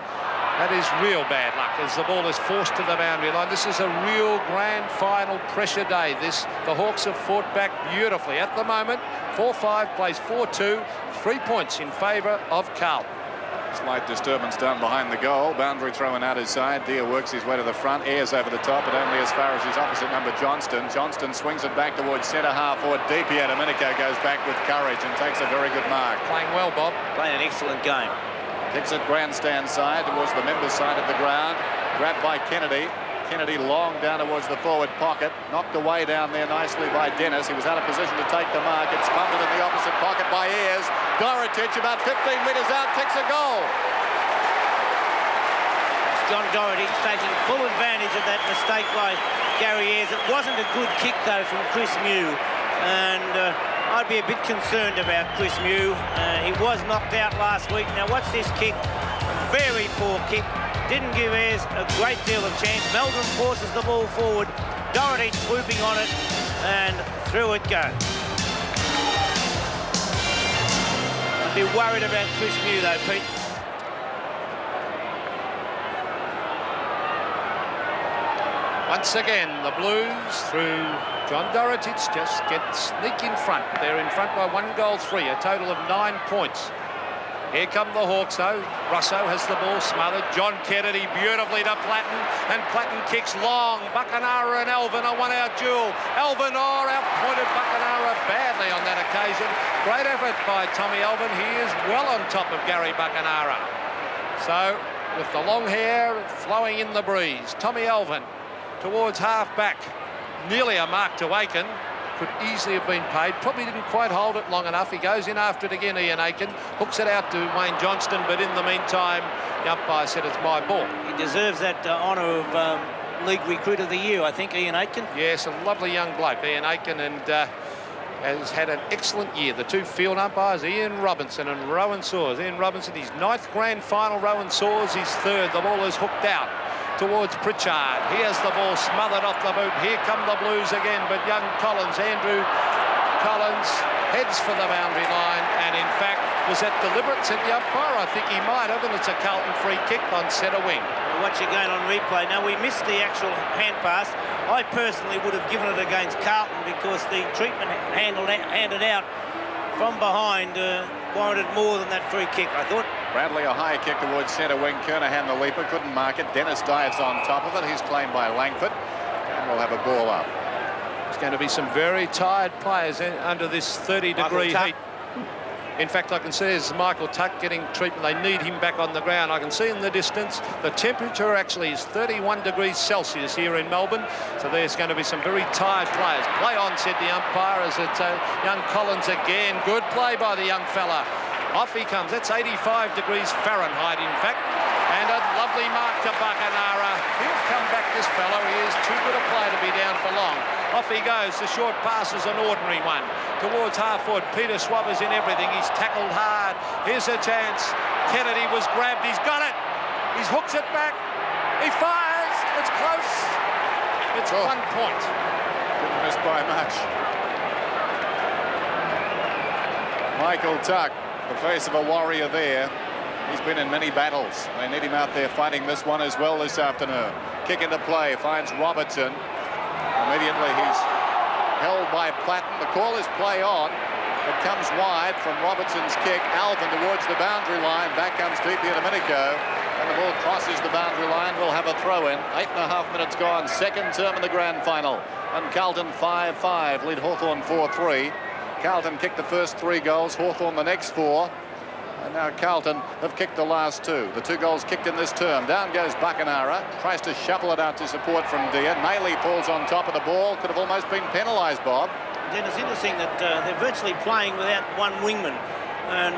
that is real bad luck as the ball is forced to the boundary line. This is a real grand final pressure day. The Hawks have fought back beautifully. At the moment, 4-5 plays 4-2, 3 points in favour of Carlton. Slight disturbance down behind the goal. Boundary thrown out his side. Deere works his way to the front. Ayres over the top, but only as far as his opposite number, Johnston. Johnston swings it back towards centre half forward. Deep here. Domenico goes back with courage and takes a very good mark. Playing well, Bob. Playing an excellent game. Kicks it grandstand side towards the members' side of the ground. Grabbed by Kennedy. Kennedy long down towards the forward pocket. Knocked away down there nicely by Dennis. He was out of position to take the mark. It's fumbled in the opposite pocket by Ayres. Dorotich about 15 metres out kicks a goal. John Dorotich taking full advantage of that mistake by Gary Ayres. It wasn't a good kick, though, from Chris Mew. And I'd be a bit concerned about Chris Mew. He was knocked out last week. Now, watch this kick. A very poor kick. Didn't give Ayres a great deal of chance. Melbourne forces the ball forward. Dorotich swooping on it, and through it goes. I'd be worried about Chris Mew, though, Pete. Once again, the Blues through John Dorotich just sneak in front. They're in front by 1-3, a total of 9 points. Here come the Hawks, though. Russo has the ball smothered. John Kennedy beautifully to Platten, and Platten kicks long. Buckenara and Alvin are one-out duel. Alvin outpointed Buckenara badly on that occasion. Great effort by Tommy Alvin. He is well on top of Gary Buckenara. So, with the long hair flowing in the breeze, Tommy Alvin towards half-back. Nearly a mark to Aiken. Could easily have been paid. Probably didn't quite hold it long enough. He goes in after it again, Ian Aiken. Hooks it out to Wayne Johnston, but in the meantime, the umpire said it's my ball. He deserves that honour of League Recruit of the Year, I think, Ian Aiken. Yes, a lovely young bloke, Ian Aiken, and has had an excellent year. The two field umpires, Ian Robinson and Rowan Soares. Ian Robinson, his 9th grand final. Rowan Soares, his 3rd. The ball is hooked out towards Pritchard. Here's the ball smothered off the boot. Here come the Blues again, but young Collins, Andrew Collins, heads for the boundary line, and in fact, was that deliberate, said the umpire? I think he might have, and it's a Carlton free kick on centre wing. Watch again on replay. Now, we missed the actual hand pass. I personally would have given it against Carlton because the treatment handed out from behind warranted more than that free kick, I thought. Bradley a high kick towards centre wing. Kernahan the leaper couldn't mark it. Dennis dives on top of it. He's claimed by Langford, and we'll have a ball up. There's going to be some very tired players under this 30-degree heat. In fact, I can see as Michael Tuck getting treatment, they need him back on the ground. I can see in the distance the temperature actually is 31 degrees Celsius here in Melbourne, so there's going to be some very tired players. Play on, said the umpire, as it's young Collins again. Good play by the young fella. Off he comes. That's 85 degrees Fahrenheit, in fact. And a lovely mark to Buckenara. He'll come back, this fellow. He is too good a player to be down for long. Off he goes. The short pass is an ordinary one. Towards half-forward. Peter Swabber's in everything. He's tackled hard. Here's a chance. Kennedy was grabbed. He's got it. He hooks it back. He fires. It's close. It's 1 point. Didn't miss by much. Michael Tuck, the face of a warrior there. He's been in many battles. They need him out there fighting this one as well this afternoon. Kick into play, finds Robertson. Immediately he's held by Platten. The call is play on. It comes wide from Robertson's kick. Alvin towards the boundary line. Back comes DiPiero Domenico. And the ball crosses the boundary line. We'll have a throw in. 8.5 minutes gone. Second term in the grand final. And Carlton 5-5. Lead Hawthorn 4-3. Carlton kicked the first 3 goals. Hawthorn the next 4. And now Carlton have kicked the last 2. The 2 goals kicked in this term. Down goes Buckenara. Tries to shuffle it out to support from Deer. Nayley falls on top of the ball. Could have almost been penalised, Bob. Dennis, interesting that they're virtually playing without one wingman. And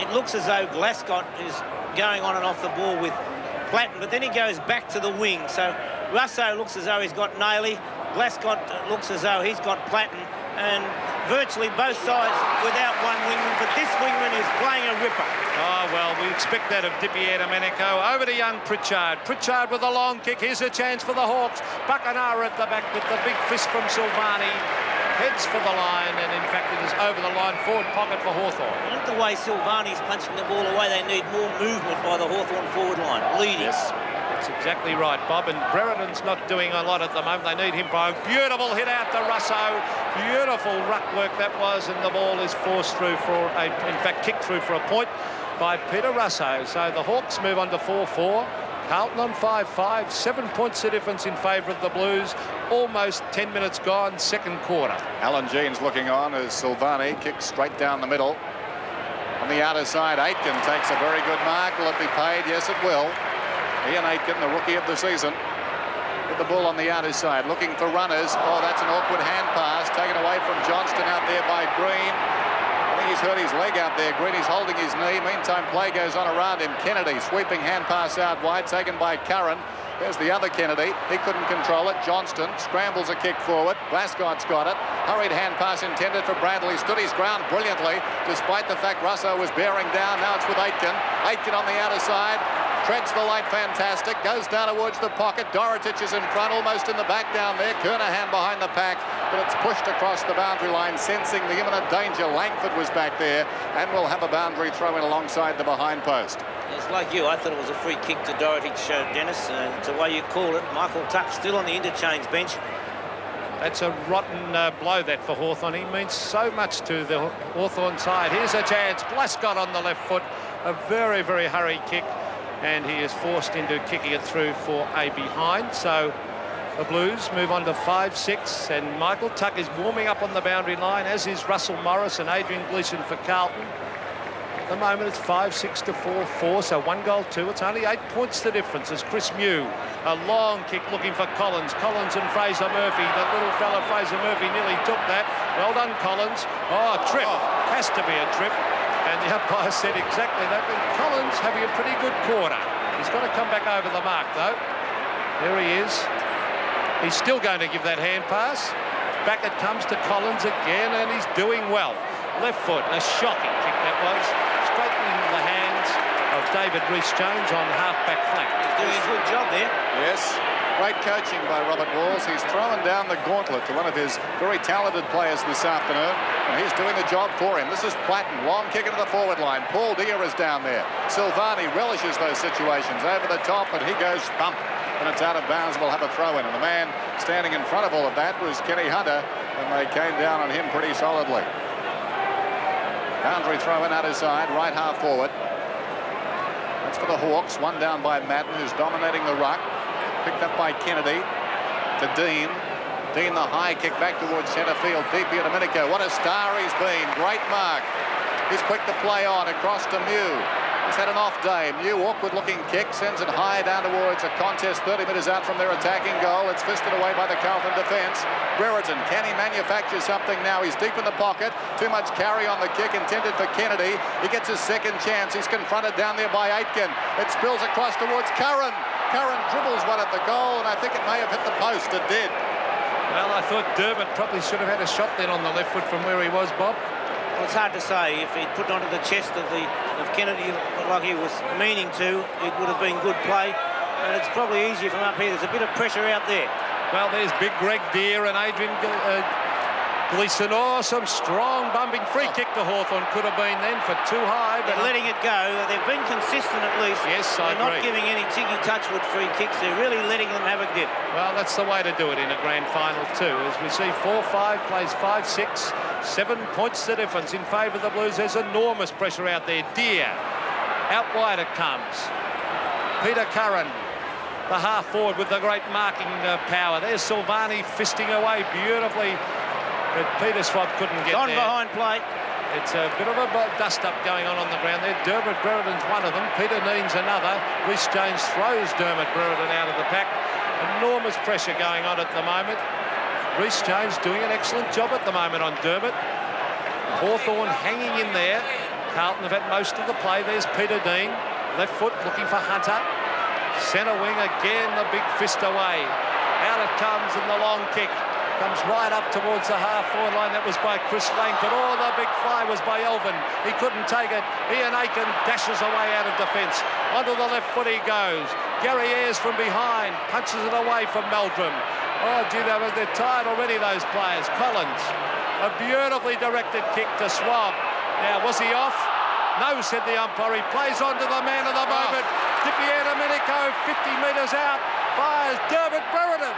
it looks as though Glascott is going on and off the ball with Platten. But then he goes back to the wing. So Russo looks as though he's got Nayley. Glascott looks as though he's got Platten. And virtually both sides without one wingman, but this wingman is playing a ripper. Oh, well, we expect that of DiPiero Domenico. Over to young Pritchard. Pritchard with a long kick. Here's a chance for the Hawks. Buckenara at the back with the big fist from Silvani. Heads for the line, and in fact it is over the line. Forward pocket for Hawthorn. Look the way Silvani's punching the ball away. They need more movement by the Hawthorn forward line. Leading. Yes. That's exactly right, Bob. And Brereton's not doing a lot at the moment. They need him for a beautiful hit out to Russo. Beautiful ruck work that was, and the ball is forced through for in fact, kicked through for a point by Peter Russo. So the Hawks move on to 4-4. Carlton on 5-5. 7 points the difference in favour of the Blues. Almost 10 minutes gone, second quarter. Alan Jeans looking on as Silvani kicks straight down the middle. On the outer side, Aitken takes a very good mark. Will it be paid? Yes, it will. Ian Aitken, the rookie of the season, with the ball on the outer side, looking for runners. Oh, that's an awkward hand pass, taken away from Johnston out there by Green. I think he's hurt his leg out there. Green is holding his knee. Meantime, play goes on around him. Kennedy, sweeping hand pass out wide, taken by Curran. There's the other Kennedy. He couldn't control it. Johnston scrambles a kick forward. Glascott's got it. Hurried hand pass intended for Bradley. Stood his ground brilliantly, despite the fact Russo was bearing down. Now it's with Aitken. Aitken on the outer side. Treads the light, fantastic. Goes down towards the pocket. Dorotic is in front, almost in the back down there. Kernahan behind the pack, but it's pushed across the boundary line, sensing the imminent danger. Langford was back there, and will have a boundary throw in alongside the behind post. It's like you. I thought it was a free kick to Dorotic, Dennis. It's the way you call it. Michael Tuck still on the interchange bench. That's a rotten blow that for Hawthorn. He means so much to the Hawthorn side. Here's a chance. Glascott on the left foot. A very, very hurried kick. And he is forced into kicking it through for a behind. So the Blues move on to 5-6. And Michael Tuck is warming up on the boundary line, as is Russell Morris and Adrian Gleeson for Carlton. At the moment, it's 5-6 to 4-4. So 1 goal, 2. It's only 8 points the difference as Chris Mew. A long kick looking for Collins. Collins and Fraser Murphy. The little fella Fraser Murphy nearly took that. Well done, Collins. Oh, trip. Has to be a trip. And the umpire said exactly that. And Collins having a pretty good quarter. He's got to come back over the mark, though. There he is. He's still going to give that hand pass. Back it comes to Collins again, and he's doing well. Left foot, a shocking kick that was. Straight into the hands of David Rees-Jones on half-back flank. He's doing a good job there. Yes. Great coaching by Robert Walls. He's throwing down the gauntlet to one of his very talented players this afternoon, and he's doing the job for him. This is Platten. Long kick into the forward line. Paul Deer is down there. Silvani relishes those situations. Over the top, and he goes thump. And it's out of bounds. We'll have a throw-in. And the man standing in front of all of that was Kenny Hunter, and they came down on him pretty solidly. Boundary throw-in out his side, right half forward. That's for the Hawks. One down by Madden, who's dominating the ruck. Picked up by Kennedy to Dean. Dean, the high kick back towards centre field. DiPiero Domenico. What a star he's been. Great mark. He's quick to play on across to Mew. He's had an off day. Mew, awkward-looking kick, sends it high down towards a contest 30 metres out from their attacking goal. It's fisted away by the Carlton defence. Brereton, can he manufacture something now? He's deep in the pocket. Too much carry on the kick intended for Kennedy. He gets his second chance. He's confronted down there by Aitken. It spills across towards Curran. Curran dribbles one at the goal, and I think it may have hit the post. It did. Well, I thought Dermott probably should have had a shot then on the left foot from where he was, Bob. Well, it's hard to say. If he'd put it onto the chest of Kennedy like he was meaning to, it would have been good play. And it's probably easier from up here. There's a bit of pressure out there. Well, kick. There's big Greg Deere and Adrian Gleeson. Oh, some strong bumping free kick to Hawthorn could have been then for too high. But they're letting it go. They've been consistent at least. Yes, I agree. They're not giving any Tiggy Touchwood free kicks. They're really letting them have a dip. Well, that's the way to do it in a grand final too. As we see 4-5 plays 5-6, 7 points the difference in favour of the Blues. There's enormous pressure out there. Deere, out wide it comes. Peter Curran, the half forward with the great marking power. There's Silvani fisting away beautifully. But Peter Swab couldn't get there. Behind play. It's a bit of a dust-up going on the ground there. Dermot Brereton's one of them. Peter Neen's another. Rhys Jones throws Dermot Brereton out of the pack. Enormous pressure going on at the moment. Rhys Jones doing an excellent job at the moment on Dermot. Hawthorn hanging in there. Carlton have had most of the play. There's Peter Dean. Left foot looking for Hunter. Centre wing again, the big fist away. Out it comes and the long kick. Comes right up towards the half-forward line. That was by Chris Langford. Oh, the big fly was by Elvin. He couldn't take it. Ian Aiken dashes away out of defence. Onto the left foot he goes. Gary Ayres from behind punches it away from Meldrum. Oh, gee, they're tired already, those players. Collins, a beautifully directed kick to Swab. Now, was he off? No, said the umpire. He plays on to the man of the moment. Dipier Domenico, 50 metres out. Fires Dermot Brereton.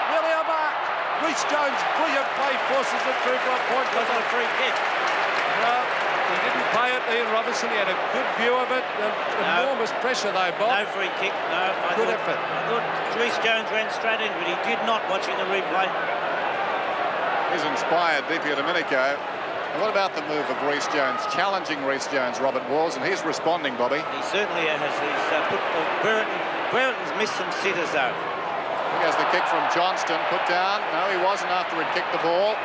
Nearly a mark. Rhys Jones, brilliant play, forces it through for a point. Got a free kick. Well, he didn't play it. Ian Robertson, he had a good view of it. Enormous pressure, though, Bob. No free kick. No. Good effort. I thought Rhys Jones ran straight in, but he did not, watching the replay. He's inspired Dipier Domenico. And what about the move of Rhys Jones, challenging Rhys Jones, Robert Walls, and he's responding, Bobby. He certainly has. He's put Brereton's missed some sitters, though. He has the kick from Johnston, put down. No, he wasn't after he'd kicked the ball.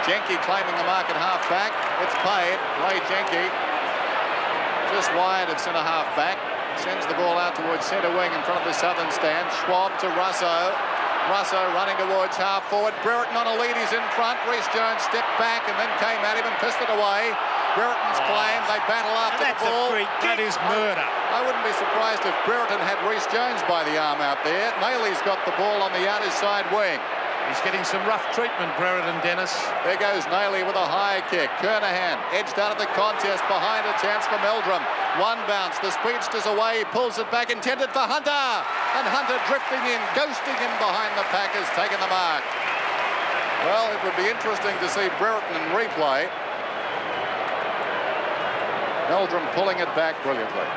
Jenke claiming the mark at half-back. It's paid. Lay Jenke. Just wide at centre half-back. Sends the ball out towards centre wing in front of the southern stand. Schwab to Russo. Russo running towards half-forward. Brereton on a lead. He's in front. Rhys Jones stepped back and then came at him and fisted away. Brereton's claim. They battle after the ball. That is murder. I wouldn't be surprised if Brereton had Rhys Jones by the arm out there. Nailey's got the ball on the outer side wing. He's getting some rough treatment, Brereton, Dennis. There goes Nailey with a high kick. Kernahan edged out of the contest behind a chance for Meldrum. One bounce. The speedster's away. He pulls it back, intended for Hunter. And Hunter drifting in, ghosting in behind the pack, has taken the mark. Well, it would be interesting to see Brereton in replay. Meldrum pulling it back brilliantly.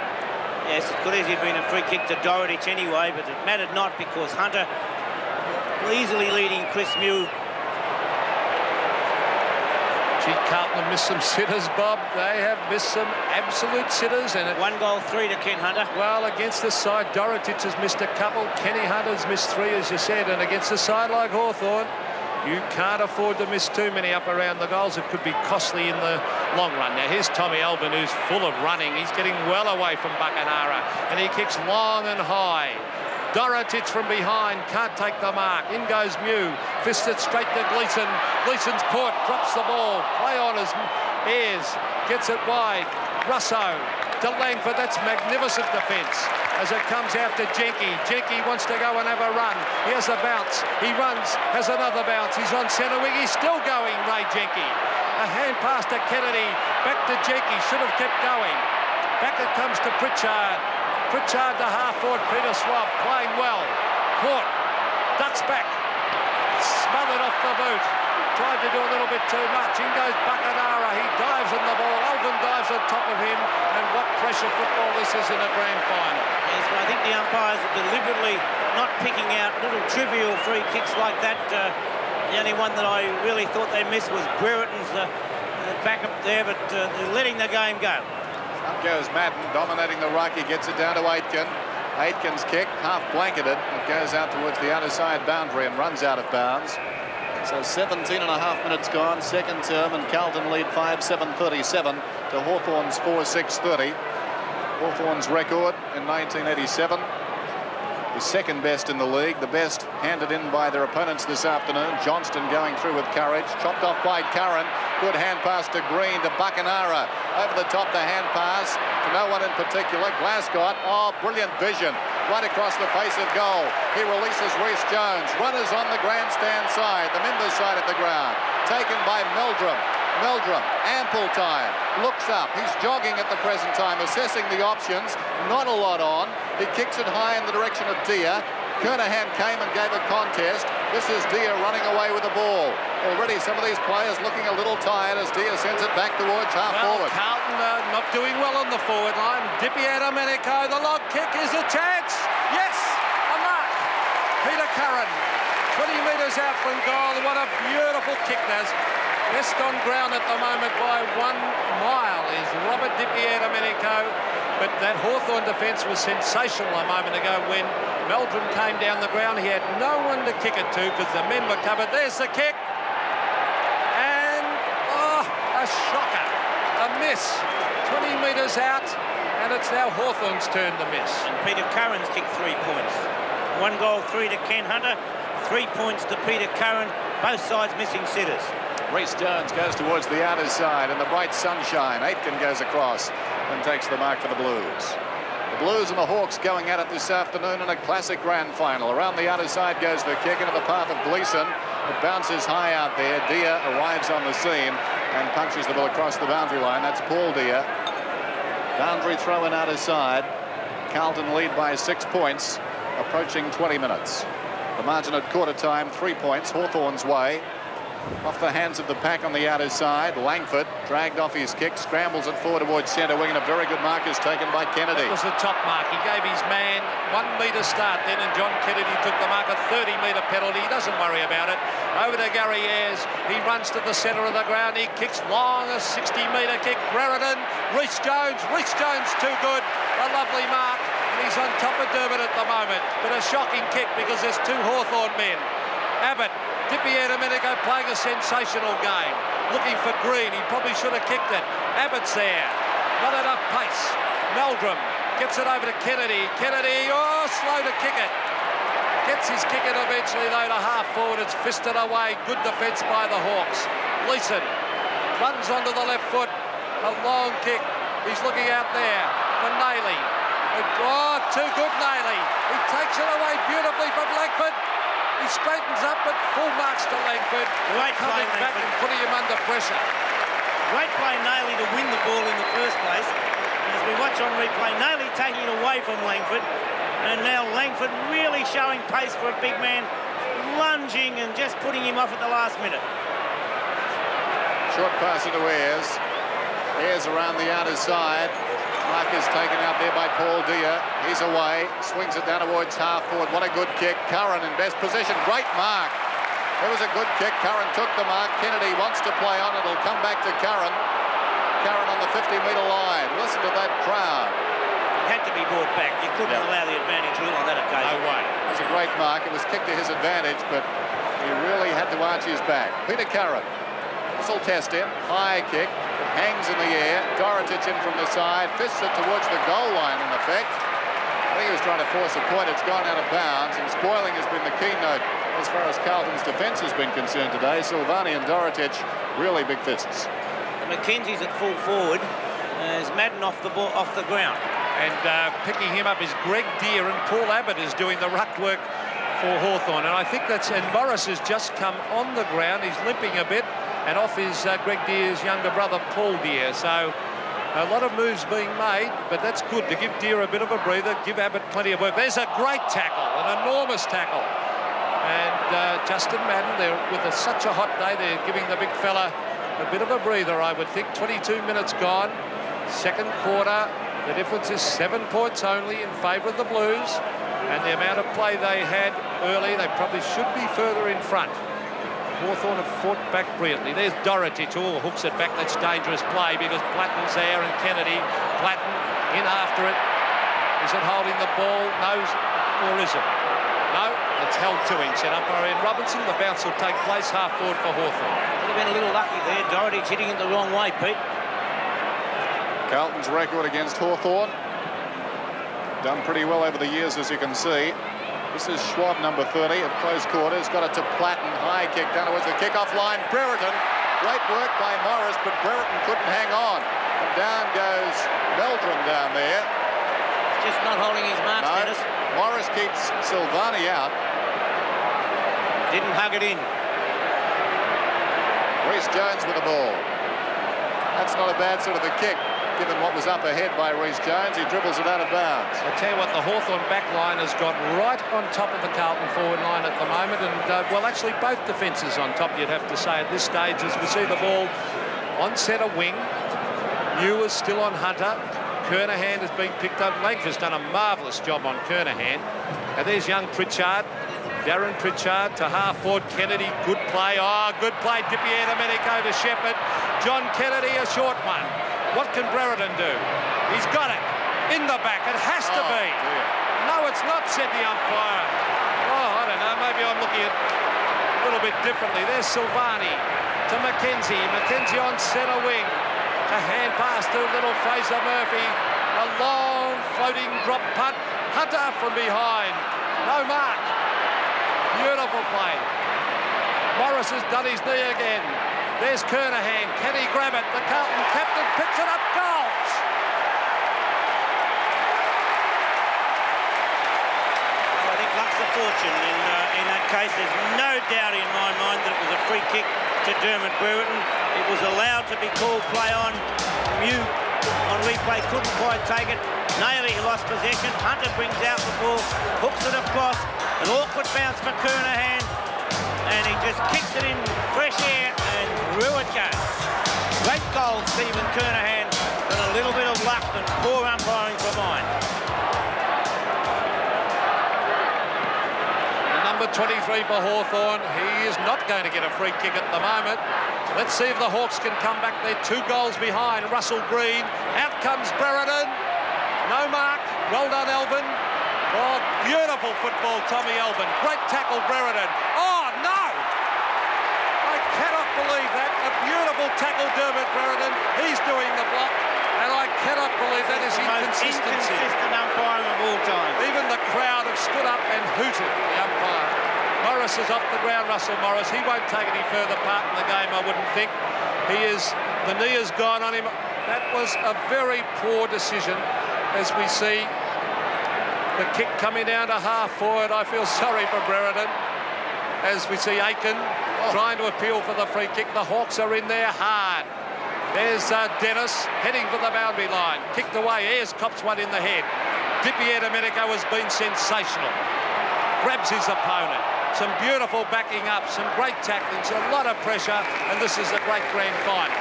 Yes, it could easily have been a free kick to Dorotich anyway, but it mattered not because Hunter easily leading Chris Mew. Gee, Carlton have missed some sitters, Bob. They have missed some absolute sitters. And 1 goal, 3 to Ken Hunter. Well, against this side, Dorotich has missed a couple. Kenny Hunter's missed 3, as you said. And against a side like Hawthorn, you can't afford to miss too many up around the goals. It could be costly in the long run. Now, here's Tommy Elvin, who's full of running. He's getting well away from Buckenara, and he kicks long and high. Dorotich from behind, can't take the mark. In goes Mew, fisted straight to Gleeson. Gleeson's caught, drops the ball. Play on as Ayres gets it wide. Russo to Langford. That's magnificent defence as it comes out to Jenke. Jenke wants to go and have a run. He has a bounce. He runs, has another bounce. He's on centre wing. He's still going, Ray Jenke. A hand pass to Kennedy. Back to Jenke. Should have kept going. Back it comes to Pritchard. Pritchard to half-forward. Peter Swab playing well. Caught. Ducks back. Smothered off the boot. Tried to do a little bit too much. In goes Buckenara. He dives on the ball. Elvin dives on top of him. And what pressure football this is in a grand final. Yes, but I think the umpires are deliberately not picking out little trivial free kicks like that. The only one that I really thought they missed was Brereton's back up there, but they're letting the game go. Up goes Madden, dominating the ruck. He gets it down to Aitken. Aitken's kick, half blanketed. It goes out towards the outer side boundary and runs out of bounds. So 17.5 minutes gone, second term, and Carlton lead 5-7-37 to Hawthorn's 4-6-30. Hawthorn's record in 1987. The second best in the league, the best handed in by their opponents this afternoon. Johnston going through with courage, chopped off by Curran. Good hand pass to Green, to Buckenara. Over the top, the hand pass to no one in particular. Glasgow, oh, brilliant vision. Right across the face of goal. He releases Rhys Jones. Runners on the grandstand side, the members side of the ground. Taken by Meldrum. Meldrum, ample time, looks up. He's jogging at the present time, assessing the options. Not a lot on. He kicks it high in the direction of Deer. Kernahan came and gave a contest. This is Deer running away with the ball. Already some of these players looking a little tired as Deer sends it back towards half forward. Carlton not doing well on the forward line. Domenico, the log kick is a chance. Yes, a mark. Peter Curran, 20 metres out from goal. What a beautiful kick that's. Best on ground at the moment by 1 mile is Robert Domenico. But that Hawthorn defence was sensational a moment ago when Meldrum came down the ground. He had no one to kick it to because the men were covered. There's the kick. And, oh, a shocker. A miss. 20 metres out, and it's now Hawthorn's turn to miss. And Peter Curran's kicked 3 points. 1 goal, 3 to Ken Hunter, 3 points to Peter Curran. Both sides missing sitters. Rhys Jones goes towards the outer side in the bright sunshine. Aitken goes across and takes the mark for the Blues. The Blues and the Hawks going at it this afternoon in a classic grand final. Around the outer side goes the kick into the path of Gleeson. It bounces high out there. Deer arrives on the scene and punches the ball across the boundary line. That's Paul Deer. Boundary throw in outer side. Carlton lead by 6 points, approaching 20 minutes. The margin at quarter time, 3 points, Hawthorn's way. Off the hands of the pack on the outer side. Langford dragged off his kick, scrambles it forward towards centre wing, and a very good mark is taken by Kennedy. That was the top mark. He gave his man 1 metre start then, and John Kennedy took the mark, a 30-metre penalty. He doesn't worry about it. Over to Gary Ayres. He runs to the centre of the ground. He kicks long, a 60-metre kick. Brereton, Rhys Jones too good. A lovely mark, and he's on top of Durbin at the moment. But a shocking kick because there's 2 Hawthorn men. Abbott, Domenico playing a sensational game. Looking for Green. He probably should have kicked it. Abbott's there. Not enough pace. Meldrum gets it over to Kennedy. Kennedy, oh, slow to kick it. Gets his kick in eventually, though, to half forward. It's fisted away. Good defence by the Hawks. Gleeson runs onto the left foot. A long kick. He's looking out there for Nayley. Oh, too good, Nayley. He takes it away beautifully from Langford. He straightens up, but full marks to Langford. Great play, coming back and putting him under pressure. Great play, Nayley, to win the ball in the first place. And as we watch on replay, Nayley taking it away from Langford. And now Langford really showing pace for a big man, lunging and just putting him off at the last minute. Short pass into Ayres. Ayres around the outer side. Mark is taken out there by Paul Deer. He's away, swings it down towards half forward. What a good kick. Curran in best position. Great mark. It was a good kick. Curran took the mark. Kennedy wants to play on. It'll come back to Curran. Curran on the 50-metre line. Listen to that crowd. It had to be brought back. You couldn't allow the advantage rule on that occasion. No way. It was a great mark. It was kicked to his advantage, but he really had to arch his back. Peter Curran. Whistle test in. High kick. Hangs in the air. Dorotic in from the side. Fists it towards the goal line in effect. I think he was trying to force a point. It's gone out of bounds, and spoiling has been the keynote as far as Carlton's defence has been concerned today. Silvani and Dorotic, really big fists. And McKenzie's at full forward as Madden off the ball, off the ground. And picking him up is Greg Deer, and Paul Abbott is doing the ruck work for Hawthorn. And I think and Morris has just come on the ground. He's limping a bit. And off is Greg Deer's younger brother, Paul Deer. So a lot of moves being made, but that's good to give Deer a bit of a breather, give Abbott plenty of work. There's a great tackle, an enormous tackle. And Justin Madden, they're with such a hot day, they're giving the big fella a bit of a breather, I would think. 22 minutes gone, second quarter. The difference is 7 points only in favour of the Blues. And the amount of play they had early, they probably should be further in front. Hawthorn have fought back brilliantly. There's Doherty too, hooks it back. That's dangerous play because Platten's there and Kennedy. Platten in after it. Is it holding the ball? No, or is it? No, it's held to him, said umpire Ian Robinson. The bounce will take place half forward for Hawthorn. Could have been a little lucky there. Doherty's hitting it the wrong way, Pete. Carlton's record against Hawthorn. Done pretty well over the years, as you can see. This is Schwab, number 30, at close quarters. Got it to Platten. High kick down towards the kick-off line. Brereton. Great work by Morris, but Brereton couldn't hang on. And down goes Meldrum down there. Just not holding his marks, No. Dennis. Morris keeps Silvani out. Didn't hug it in. Reece Jones with the ball. That's not a bad sort of a kick, given what was up ahead by Reece Jones. He dribbles it out of bounds. I tell you what, the Hawthorn back line has got right on top of the Carlton forward line at the moment. And, well, actually, both defences on top, you'd have to say, at this stage, as we see the ball on centre wing. Ewer's still on Hunter. Kernahan has been picked up. Langford's done a marvellous job on Kernahan. And there's young Pritchard. Darren Pritchard to half forward. Kennedy, good play. Oh, good play. Dipier Domenico to Shepherd. John Kennedy, a short one. What can Brereton do? He's got it. In the back. It has to be. Dear. No, it's not, said the umpire. Oh, I don't know. Maybe I'm looking at a little bit differently. There's Silvani to Mackenzie. Mackenzie on centre wing. A hand pass to little Fraser Murphy. A long floating drop punt. Hunter from behind. No mark. Beautiful play. Morris has done his knee again. There's Kernahan. Can he grab it? The Carlton captain picks it up. Goals! I think luck's a fortune in that case. There's no doubt in my mind that it was a free kick to Dermot Brereton. It was allowed to be called play on. Mew on replay couldn't quite take it. Naylor lost possession. Hunter brings out the ball, hooks it across. An awkward bounce for Kernahan, and he just kicks it in fresh air, and through it goes. Great goal, Stephen Kernahan, but a little bit of luck and poor umpiring for mine. Number 23 for Hawthorn. He is not going to get a free kick at the moment. Let's see if the Hawks can come back. They're 2 goals behind. Russell Green. Out comes Brereton. No mark. Well done, Elvin. Oh, beautiful football, Tommy Elvin. Great tackle, Brereton. Oh, no! I cannot believe that. A beautiful tackle, Dermot Brereton. He's doing the block. And I cannot believe that is inconsistency. Most inconsistent umpiring of all time. Even the crowd have stood up and hooted the umpire. Morris is off the ground, Russell Morris. He won't take any further part in the game, I wouldn't think. The knee has gone on him. That was a very poor decision, as we see the kick coming down to half forward. I feel sorry for Brereton. As we see Aiken trying to appeal for the free kick. The Hawks are in there hard. There's Dennis heading for the boundary line. Kicked away. Ayres cops one in the head. Dipier Domenico has been sensational. Grabs his opponent. Some beautiful backing up. Some great tacklings. A lot of pressure. And this is a great grand final.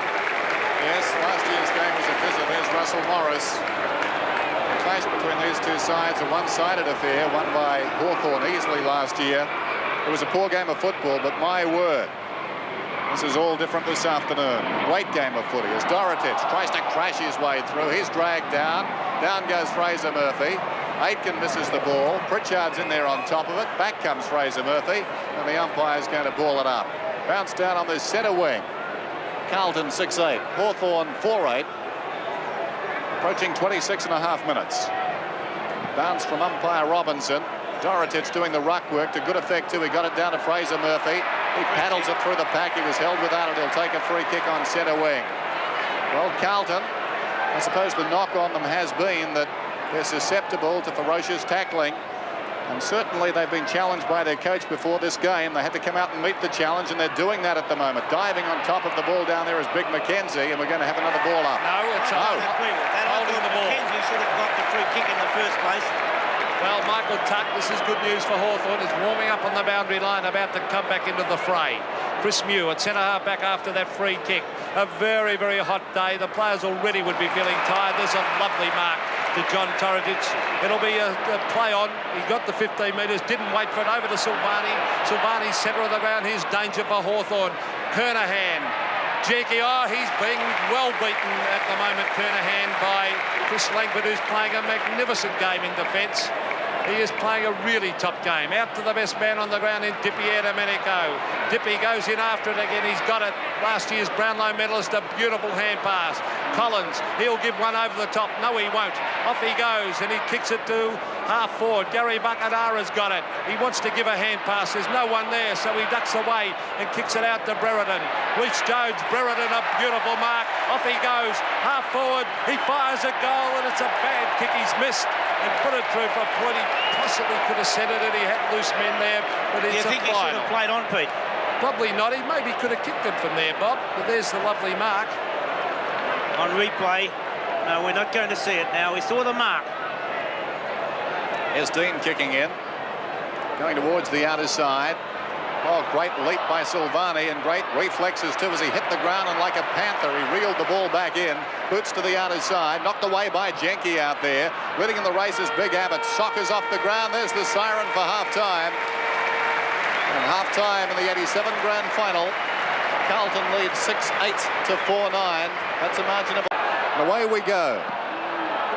Yes, last year's game was a visit. There's Russell Morris. The clash between these two sides, a one-sided affair, won by Hawthorn easily last year. It was a poor game of football, but my word, this is all different this afternoon. Great game of footy as Doherty tries to crash his way through. He's dragged down. Down goes Fraser Murphy. Aitken misses the ball. Pritchard's in there on top of it. Back comes Fraser Murphy, and the umpire's going to ball it up. Bounce down on the centre wing. Carlton 6-8. Hawthorn 4-8. Approaching 26.5 minutes. Bounce from umpire Robinson. Doherty doing the ruck work to good effect too. He got it down to Fraser Murphy. He paddles it through the pack. He was held without it. He'll take a free kick on centre wing. Well, Carlton, I suppose the knock on them has been that they're susceptible to ferocious tackling. And certainly they've been challenged by their coach before this game. They had to come out and meet the challenge, and they're doing that at the moment. Diving on top of the ball down there is Big Mackenzie, and we're going to have another ball up. No, it's I don't agree with that. Holding the ball. Mackenzie should have got the free kick in the first place. Well, Michael Tuck, this is good news for Hawthorn, is warming up on the boundary line, about to come back into the fray. Chris Mew at centre-half back after that free kick. A very, very hot day. The players already would be feeling tired. There's a lovely mark to John Torridge. It'll be a play on. He got the 15 metres, didn't wait for it, over to Silvani. Silvani, centre of the ground. Here's danger for Hawthorn. Kernahan. Jeky, he's being well beaten at the moment, Kernahan, by Chris Langford, who's playing a magnificent game in defence. He is playing a really top game. Out to the best man on the ground in Dippy Domenico. Dippy goes in after it again. He's got it. Last year's Brownlow medalist, a beautiful hand pass. Collins, he'll give one over the top. No, he won't. Off he goes, and he kicks it to half forward. Gary Bakadara's got it. He wants to give a hand pass. There's no one there, so he ducks away and kicks it out to Brereton. Reece Jones, Brereton, a beautiful mark. Off he goes, half forward. He fires a goal, and it's a bad kick. He's missed and put it through for a point. He possibly could have centred it. He had loose men there, but it's a final. Do you think he should have played on, Pete? Probably not. He maybe could have kicked it from there, Bob. But there's the lovely mark. On replay, no, we're not going to see it now. We saw the mark. Here's Dean kicking in, going towards the outer side. Oh, great leap by Silvani, and great reflexes too as he hit the ground, and like a panther he reeled the ball back in. Boots to the outer side, knocked away by Jenke out there. Leading in the race is Big Abbott. Sockers off the ground. There's the siren for half-time. And half-time in the 87 grand final. Carlton leads 6-8 to 4-9. That's a margin of... And away we go.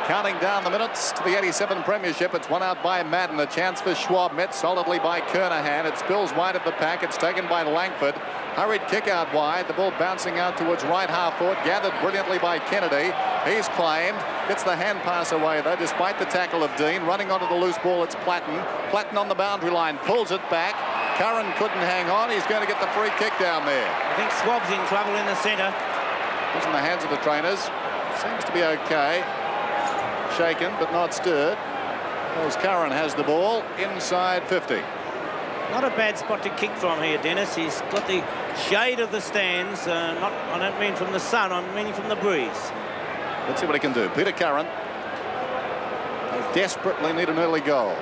Counting down the minutes to the 87 premiership. It's one out by Madden. A chance for Schwab, met solidly by Kernahan. It spills wide of the pack. It's taken by Langford. Hurried kick out wide. The ball bouncing out towards right half forward. Gathered brilliantly by Kennedy. He's claimed. Gets the hand pass away though, despite the tackle of Dean. Running onto the loose ball, it's Platten. Platten on the boundary line. Pulls it back. Curran couldn't hang on. He's going to get the free kick down there. I think Schwab's in trouble in the centre. It's in the hands of the trainers. Seems to be okay. Shaken but not stirred. As Curran has the ball inside 50. Not a bad spot to kick from here, Dennis. He's got the shade of the stands. I don't mean from the sun, I'm meaning from the breeze. Let's see what he can do. Peter Curran. They desperately need an early goal.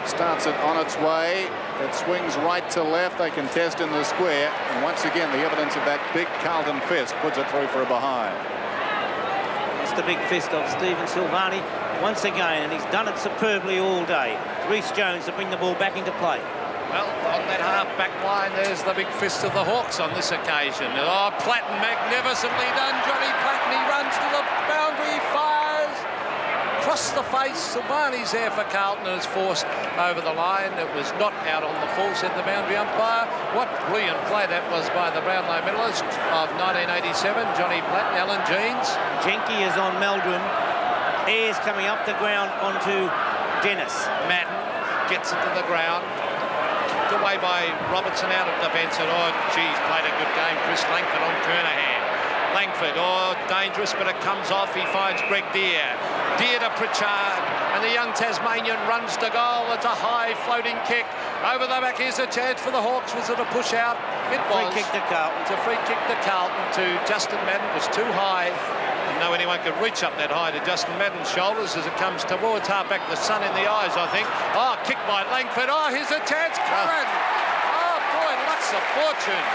Starts it on its way. It swings right to left. They contest in the square. And once again, the evidence of that big Carlton fist puts it through for a behind. That's the big fist of Stephen Silvani once again, and he's done it superbly all day. Reece Jones to bring the ball back into play. Well, on that half-back line, there's the big fist of the Hawks on this occasion. Oh, Platten, magnificently done, Johnny Platten. He runs to the boundary, fires. Across the face, Silvani's there for Carlton and is forced over the line. It was not out on the full, said the boundary umpire. What brilliant play that was by the Brownlow medalist of 1987, Johnny Platten, Alan Jeans. Jenke is on Meldrum. Ayres coming up the ground onto Dennis. Madden gets it to the ground. Kicked away by Robertson out of defence. And, oh, geez, played a good game. Chris Langford on Kernahan. Langford, oh, dangerous, but it comes off. He finds Greg Deere. Deere to Pritchard, and the young Tasmanian runs to goal. It's a high floating kick. Over the back, here's a chance for the Hawks. Was it a push out? It was. Free kick to Carlton. It's a free kick to Carlton to Justin Madden. It was too high. No anyone could reach up that high to Justin Madden's shoulders as it comes towards half-back. The sun in the eyes, I think. Oh, kick by Langford. Oh, here's a chance. Curran. Oh, boy, luck's a fortune.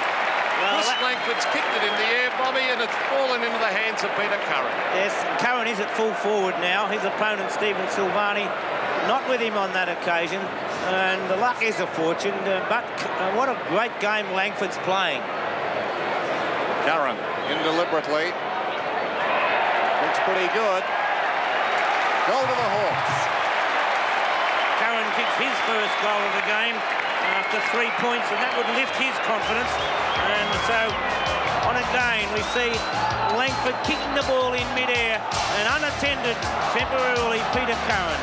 Well, Chris Langford's kicked it in the air, Bobby, and it's fallen into the hands of Peter Curran. Yes, Curran is at full forward now. His opponent, Stephen Silvani, not with him on that occasion. And the luck is a fortune, but what a great game Langford's playing. Curran in deliberately. Looks pretty good. Goal to the Hawks. Curran kicks his first goal of the game after 3 points, and that would lift his confidence. And so, on again, we see Langford kicking the ball in mid-air, and unattended temporarily Peter Curran.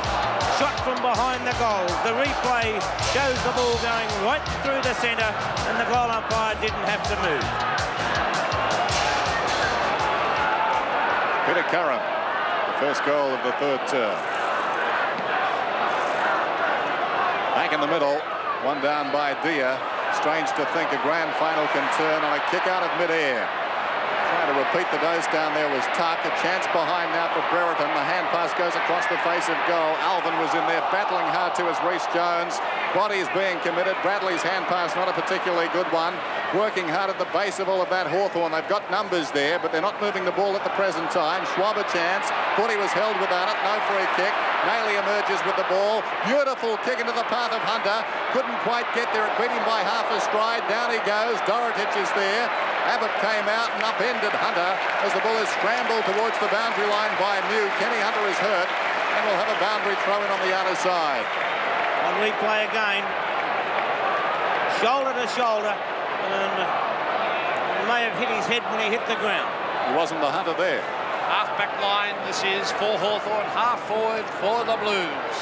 Shot from behind the goals. The replay shows the ball going right through the centre, and the goal umpire didn't have to move. Peter Curran, the first goal of the third term. Back in the middle, one down by Deere. Strange to think a grand final can turn on a kick out of mid-air. Trying to Trying to repeat the dose down there was Tuck. A chance behind now for Brereton. The hand pass goes across the face of goal. Alvin was in there battling hard to his Reece Jones. Bodies being committed. Bradley's hand pass not a particularly good one. Working hard at the base of all of that Hawthorn. They've got numbers there, but they're not moving the ball at the present time. Schwab a chance. Thought he was held without it. No free kick. Nayley emerges with the ball. Beautiful kick into the path of Hunter. Couldn't quite get there. It beat him by half a stride. Down he goes. Dorotich is there. Abbott came out and upended Hunter as the ball is scrambled towards the boundary line by Mew. Kenny Hunter is hurt and will have a boundary throw in on the outer side. On replay again. Shoulder to shoulder. And may have hit his head when he hit the ground. It wasn't the Hunter there. Half-back line, this is for Hawthorn, half forward for the Blues.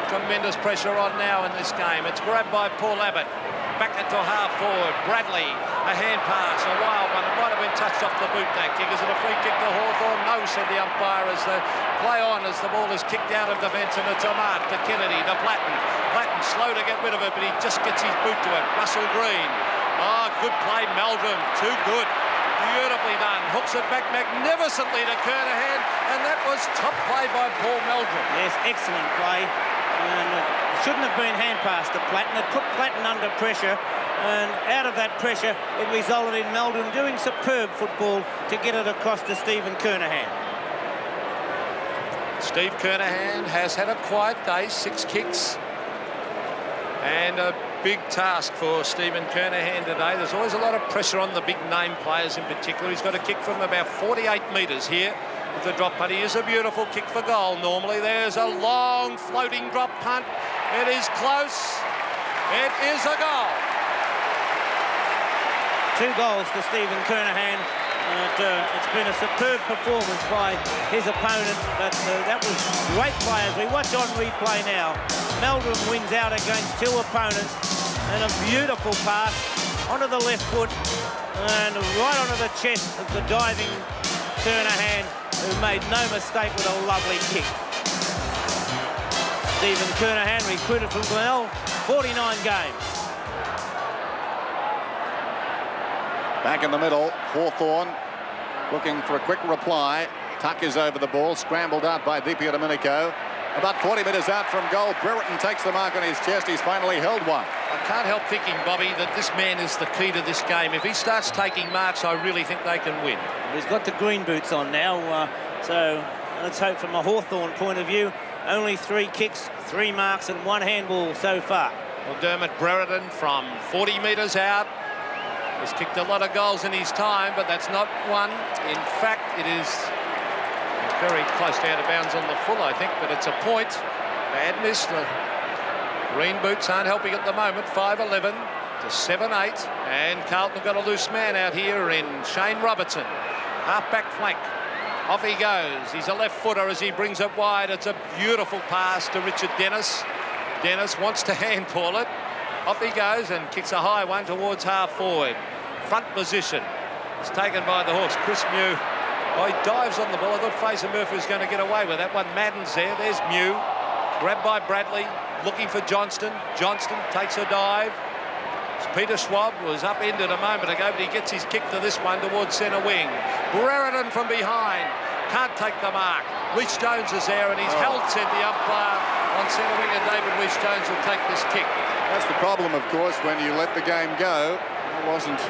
Tremendous pressure on now in this game. It's grabbed by Paul Abbott. Back into half forward. Bradley, a hand pass, a wild one. It might have been touched off the boot, that kick. Is it a free kick to Hawthorn? No, said the umpire as they play on as the ball is kicked out of defence, and it's a mark to Kennedy, to Platten. Platten slow to get rid of it, but he just gets his boot to it. Russell Green. Oh, good play, Meldrum. Too good. Beautifully done. Hooks it back magnificently to Kernahan, and that was top play by Paul Meldrum. Yes, excellent play. And it shouldn't have been hand pass to Platten. It put Platten under pressure, and out of that pressure, it resulted in Meldrum doing superb football to get it across to Stephen Kernahan. Steve Kernahan has had a quiet day, 6 kicks. And a big task for Stephen Kernahan today. There's always a lot of pressure on the big name players in particular. He's got a kick from about 48 metres here with the drop punt. He is a beautiful kick for goal normally. There's a long floating drop punt. It is close. It is a goal. 2 goals to Stephen Kernahan. It's been a superb performance by his opponent, but that was great play as we watch on replay now. Meldrum wins out against 2 opponents, and a beautiful pass onto the left foot and right onto the chest of the diving Kernahan, who made no mistake with a lovely kick. Stephen Kernahan, recruited from Glenelg, 49 games. Back in the middle, Hawthorn looking for a quick reply. Tuck is over the ball, scrambled out by Di Domenico. About 40 metres out from goal, Brereton takes the mark on his chest. He's finally held one. I can't help thinking, Bobby, that this man is the key to this game. If he starts taking marks, I really think they can win. He's got the green boots on now, so let's hope from a Hawthorn point of view, only 3 kicks, 3 marks and 1 handball so far. Well, Dermot Brereton from 40 metres out has kicked a lot of goals in his time, but that's not one. In fact, it is very close to out of bounds on the full, I think, but it's a point. Bad miss. The green boots aren't helping at the moment. 5-11 to 7-8, and Carlton got a loose man out here in Shane Robertson. Half-back flank. Off he goes. He's a left footer as he brings it wide. It's a beautiful pass to Richard Dennis. Dennis wants to handball it. Off he goes and kicks a high one towards half forward. Front position. It's taken by the Hawks. Chris Mew. Oh, he dives on the ball. I thought Fraser Murphy was going to get away with that one. Madden's there. There's Mew. Grabbed by Bradley. Looking for Johnston. Johnston takes a dive. Peter Schwab was upended a moment ago, but he gets his kick to this one towards centre wing. Brereton from behind. Can't take the mark. Reece Jones is there, and he's held, said the umpire, on centre wing, and David Reece Jones will take this kick. That's the problem, of course, when you let the game go. It wasn't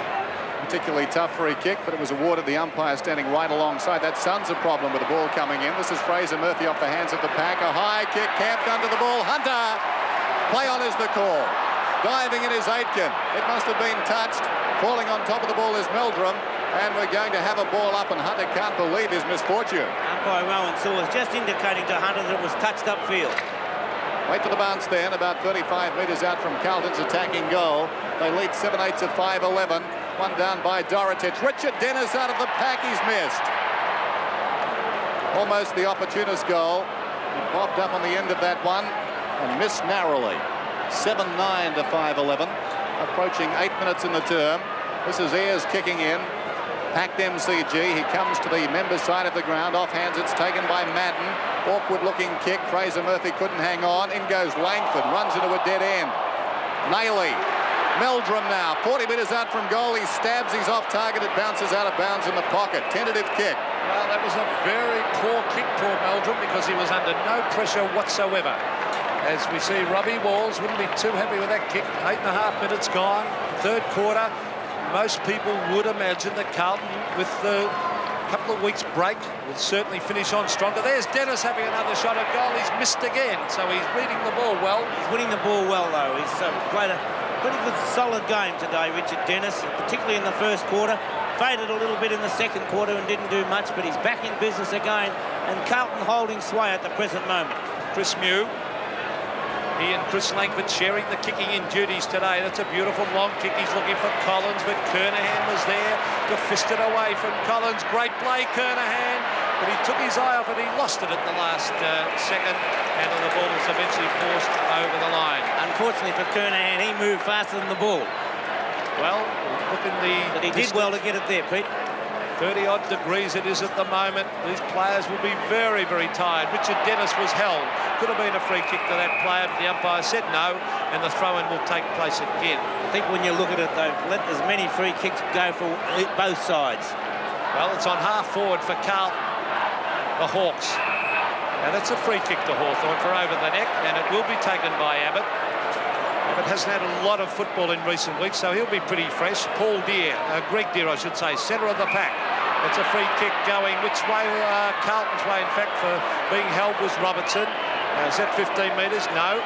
particularly tough free kick, but it was awarded the umpire standing right alongside. That Sun's a problem with the ball coming in. This is Fraser Murphy off the hands of the pack. A high kick, camped under the ball. Hunter! Play on is the call. Diving in is Aitken. It must have been touched. Falling on top of the ball is Meldrum. And we're going to have a ball up, and Hunter can't believe his misfortune. Umpire Rowan Saw was just indicating to Hunter that it was touched upfield. Wait for the bounce then, about 35 metres out from Carlton's attacking goal. They lead 7-8 to 5-11. One down by Dorotich. Richard Dennis out of the pack, he's missed. Almost the opportunist goal. He popped up on the end of that one and missed narrowly. 7-9 to 5-11. Approaching 8 minutes in the term. This is Ayres kicking in. Packed MCG. He comes to the member side of the ground. Offhands, it's taken by Madden. Awkward-looking kick. Fraser Murphy couldn't hang on. In goes Langford. Runs into a dead end. Nayley Meldrum now, 40 metres out from goal. He stabs, he's off target. It bounces out of bounds in the pocket. Tentative kick. Well, that was a very poor kick, poor Meldrum, because he was under no pressure whatsoever. As we see, Robbie Walls wouldn't be too happy with that kick. 8.5 minutes gone, third quarter. Most people would imagine that Carlton, with the couple of weeks break, will certainly finish on stronger. There's Dennis having another shot at goal. He's missed again, so he's reading the ball well. He's winning the ball well, though. He's played a pretty good, solid game today, Richard Dennis, particularly in the first quarter. Faded a little bit in the second quarter and didn't do much, but he's back in business again, and Carlton holding sway at the present moment. Chris Mew. He and Chris Langford sharing the kicking in duties today. That's a beautiful long kick. He's looking for Collins, but Kernahan was there to fist it away from Collins. Great play, Kernahan, but he took his eye off it. He lost it at the last second, and the ball was eventually forced over the line. Unfortunately for Kernahan, he moved faster than the ball. Well, look in the... But he did well to get it there, Pete. 30-odd degrees it is at the moment. These players will be very, very tired. Richard Dennis was held. Could have been a free kick to that player, but the umpire said no, and the throw-in will take place again. I think when you look at it, though, let as many free kicks go for both sides. Well, it's on half-forward for Carlton, the Hawks. Now, that's a free kick to Hawthorn for over the neck, and it will be taken by Abbott. Abbott hasn't had a lot of football in recent weeks, so he'll be pretty fresh. Paul Deere, Greg Deere, I should say, centre of the pack. It's a free kick going which way? Carlton's way, in fact, for being held was Robertson. Is that 15 metres? No.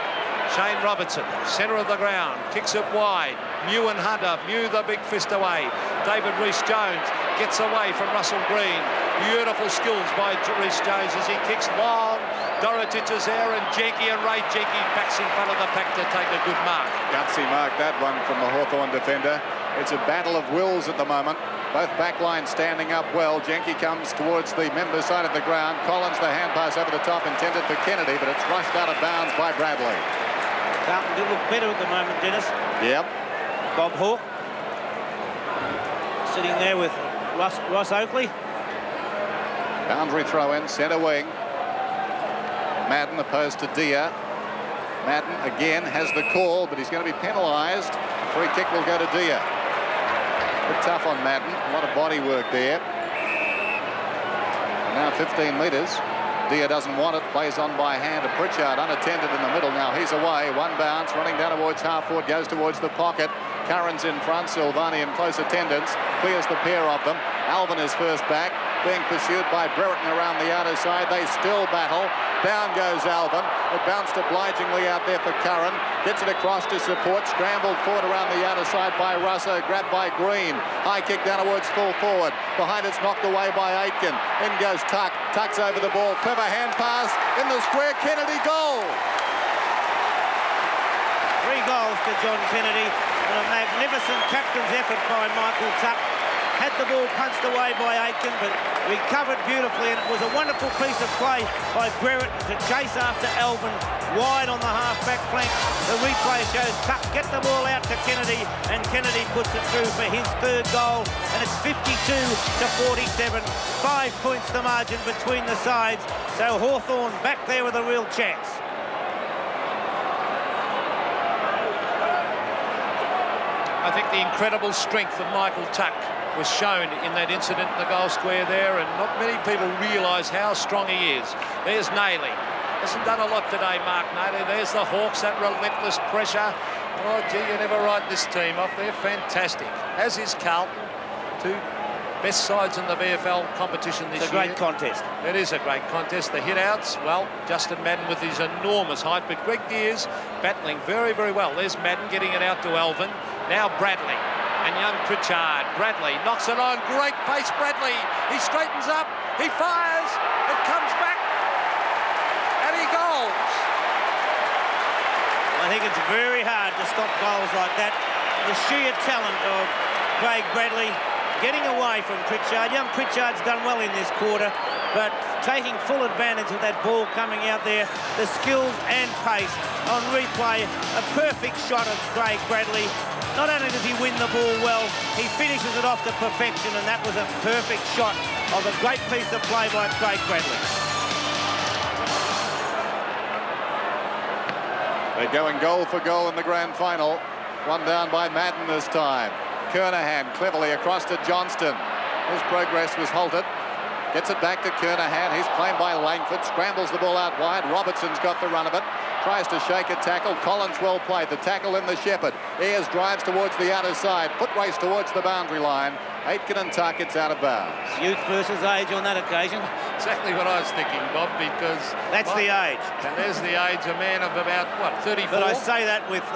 Shane Robertson, centre of the ground, kicks it wide. Mew and Hunter, Mew the big fist away. David Rees-Jones gets away from Russell Green. Beautiful skills by Rees-Jones as he kicks long. Dorotich is there, and Jenke and Ray Jenke backs in front of the pack to take a good mark. Gutsy mark, that one from the Hawthorn defender. It's a battle of wills at the moment. Both backlines standing up well. Jenke comes towards the member side of the ground. Collins, the hand pass over the top, intended for Kennedy, but it's rushed out of bounds by Bradley. Carlton do look better at the moment, Dennis. Yep. Bob Hawke sitting there with Ross Oakley. Boundary throw in, centre wing. Madden opposed to Deere. Madden again has the call, but he's going to be penalised. Free kick will go to Deere. A bit tough on Madden, a lot of body work there. And now 15 metres. Deere doesn't want it, plays on by hand to Pritchard, unattended in the middle. Now he's away, one bounce, running down towards half-forward, goes towards the pocket. Curran's in front, Silvani in close attendance, clears the pair of them. Alvin is first back, being pursued by Brereton around the outer side. They still battle. Down goes Alvin. It bounced obligingly out there for Curran. Gets it across to support. Scrambled forward around the outer side by Russo. Grabbed by Green. High kick down towards full forward. Behind it's knocked away by Aitken. In goes Tuck. Tuck's over the ball. Clever hand pass. In the square. Kennedy goal. 3 goals to John Kennedy. And a magnificent captain's effort by Michael Tuck. Had the ball punched away by Aitken, but recovered beautifully, and it was a wonderful piece of play by Brereton to chase after Alvin wide on the half-back flank. The replay shows Tuck get the ball out to Kennedy, and Kennedy puts it through for his 3rd goal, and it's 52-47. 5 points the margin between the sides, so Hawthorn back there with a real chance. I think the incredible strength of Michael Tuck was shown in that incident in the goal square there, and not many people realise how strong he is. There's Nayley. Hasn't done a lot today, Mark Nayley. There's the Hawks, that relentless pressure. Oh, gee, you never write this team off. They're fantastic, as is Carlton. 2 best sides in the VFL competition this year. It's a great contest. It is a great contest. The hit-outs, well, Justin Madden with his enormous height, but Greg Deers battling very, very well. There's Madden getting it out to Alvin. Now Bradley. And young Pritchard. Bradley knocks it on. Great pace, Bradley. He straightens up. He fires. It comes back. And he goals. I think it's very hard to stop goals like that. The sheer talent of Craig Bradley getting away from Pritchard. Young Pritchard's done well in this quarter, but taking full advantage of that ball coming out there, the skills and pace. On replay, a perfect shot of Craig Bradley. Not only does he win the ball well, he finishes it off to perfection, and that was a perfect shot of a great piece of play by Craig Bradley. They're going goal for goal in the grand final. One down by Madden this time. Kernahan cleverly across to Johnston. His progress was halted. Gets it back to Kernahan. He's claimed by Langford. Scrambles the ball out wide. Robertson's got the run of it. Tries to shake a tackle. Collins well played. The tackle in the Shepherd. Ayres drives towards the outer side. Foot race towards the boundary line. Aitken and Tuck, it's out of bounds. Youth versus age on that occasion. Exactly what I was thinking, Bob, because... That's the age. And there's the age, a man of about, what, 34? But I say that with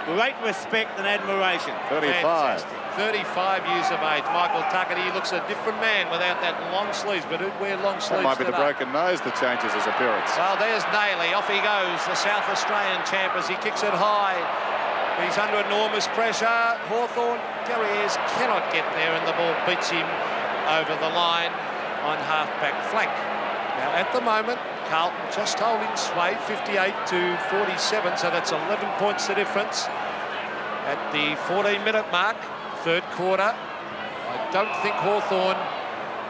great respect and admiration. 35. Fantastic. 35 years of age. Michael Tuckett, he looks a different man without that long sleeves, but who'd wear long sleeves That might be the today? broken nose that changes his appearance. Well, there's Daly. Off he goes, the South Australian champ, as he kicks it high. He's under enormous pressure. Hawthorn, Gary Ayres cannot get there, and the ball beats him over the line on half-back flank. Now, at the moment, Carlton just holding sway, 58 to 47, so that's 11 points the difference. At the 14-minute mark, third quarter, I don't think Hawthorn...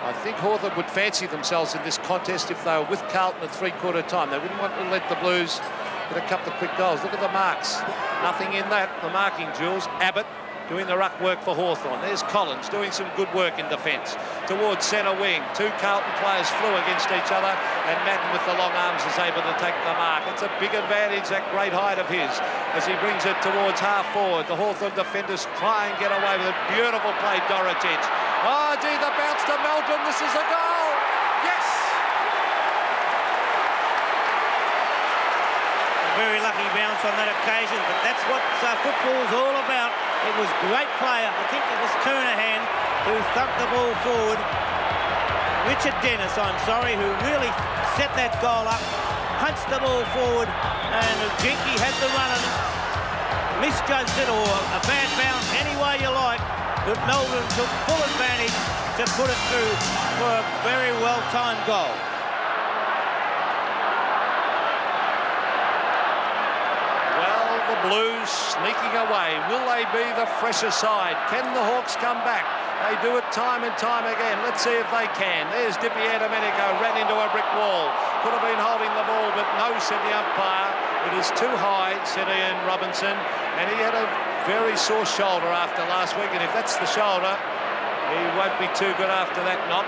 I think Hawthorn would fancy themselves in this contest if they were with Carlton at three-quarter time. They wouldn't want to let the Blues get a couple of quick goals. Look at the marks. Nothing in that. The marking, Jules. Abbott doing the ruck work for Hawthorn. There's Collins doing some good work in defence. Towards centre wing. Two Carlton players flew against each other, and Madden with the long arms is able to take the mark. It's a big advantage, that great height of his, as he brings it towards half forward. The Hawthorn defenders try and get away with it. Beautiful play, Dorotich. Oh, gee, the bounce to Melbourne. This is a goal. Yes! A very lucky bounce on that occasion, but that's what football's all about. It was great player. I think it was Kernahan who thumped the ball forward. Richard Dennis, I'm sorry, who really set that goal up, punched the ball forward, and Jenke had the run and misjudged it, or a bad bounce, any way you like. But Melbourne took full advantage to put it through for a very well-timed goal. Well, the Blues sneaking away. Will they be the fresher side? Can the Hawks come back? They do it time and time again. Let's see if they can. There's Di Domenico, ran into a brick wall. Could have been holding the ball, but no, said the umpire. It is too high, said Ian Robinson, and he had a very sore shoulder after last week, and if that's the shoulder, he won't be too good after that knock.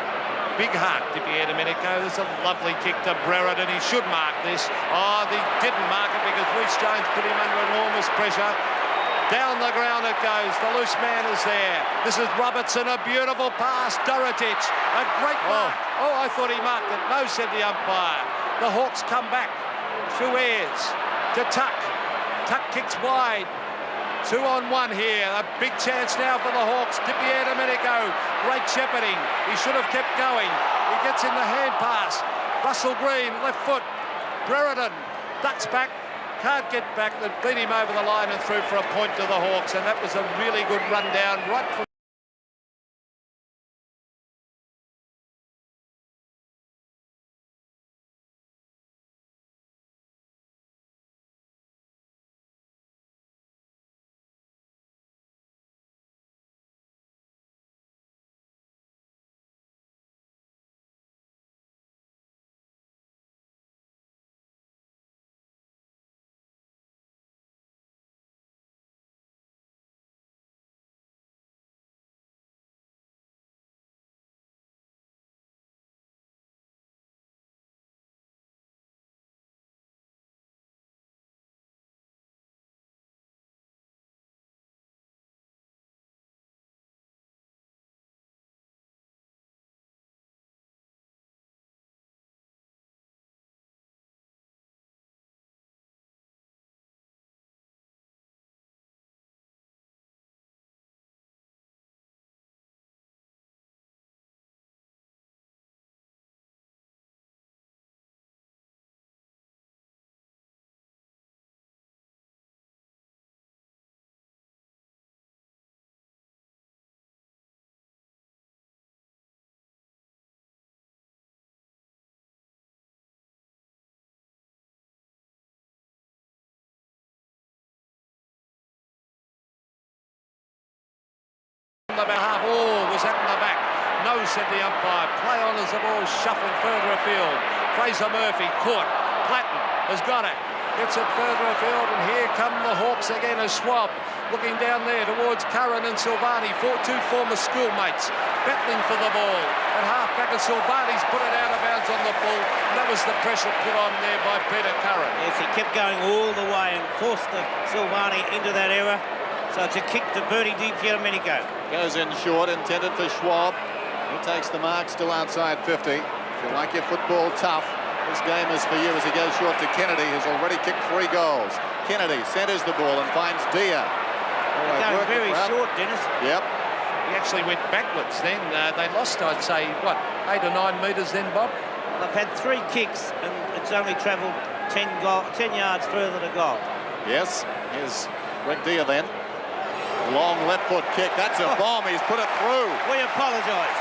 Big heart, Di Domenico. There's a lovely kick to Brereton. He should mark this. Oh, he didn't mark it because Rhys Jones put him under enormous pressure. Down the ground it goes. The loose man is there. This is Robertson, a beautiful pass. Dorotich, a great mark. Oh, I thought he marked it. No, said the umpire. The Hawks come back through Ayres to Tuck. Tuck kicks wide. 2-on-1 here. A big chance now for the Hawks. Di Domenico, great shepherding. He should have kept going. He gets in the hand pass. Russell Green, left foot. Brereton ducks back. Can't get back. They beat him over the line and through for a point to the Hawks, and that was a really good run down right from the half. Oh, was that in the back? No, said the umpire. Play on as the ball shuffled further afield. Fraser Murphy caught. Platten has got it. Gets it further afield, and here come the Hawks again as Schwab looking down there towards Curran and Silvani, two former schoolmates battling for the ball. And half-back of Silvani's put it out of bounds on the full. That was the pressure put on there by Peter Curran. Yes, he kept going all the way and forced the Silvani into that error. So it's a kick to Bertie DiPierdomenico. Goes in short, intended for Schwab. He takes the mark, still outside 50. If you like your football tough, this game is for you as he goes short to Kennedy, who's already kicked 3 goals. Kennedy centres the ball and finds Dia. Going very short, Dennis. Yep. He actually went backwards then. They lost, I'd say, what, 8 or 9 metres then, Bob? Well, they've had 3 kicks and it's only travelled 10 yards further to goal. Yes, here's Greg Dia then. Long left foot kick. That's a bomb. He's put it through. We apologise.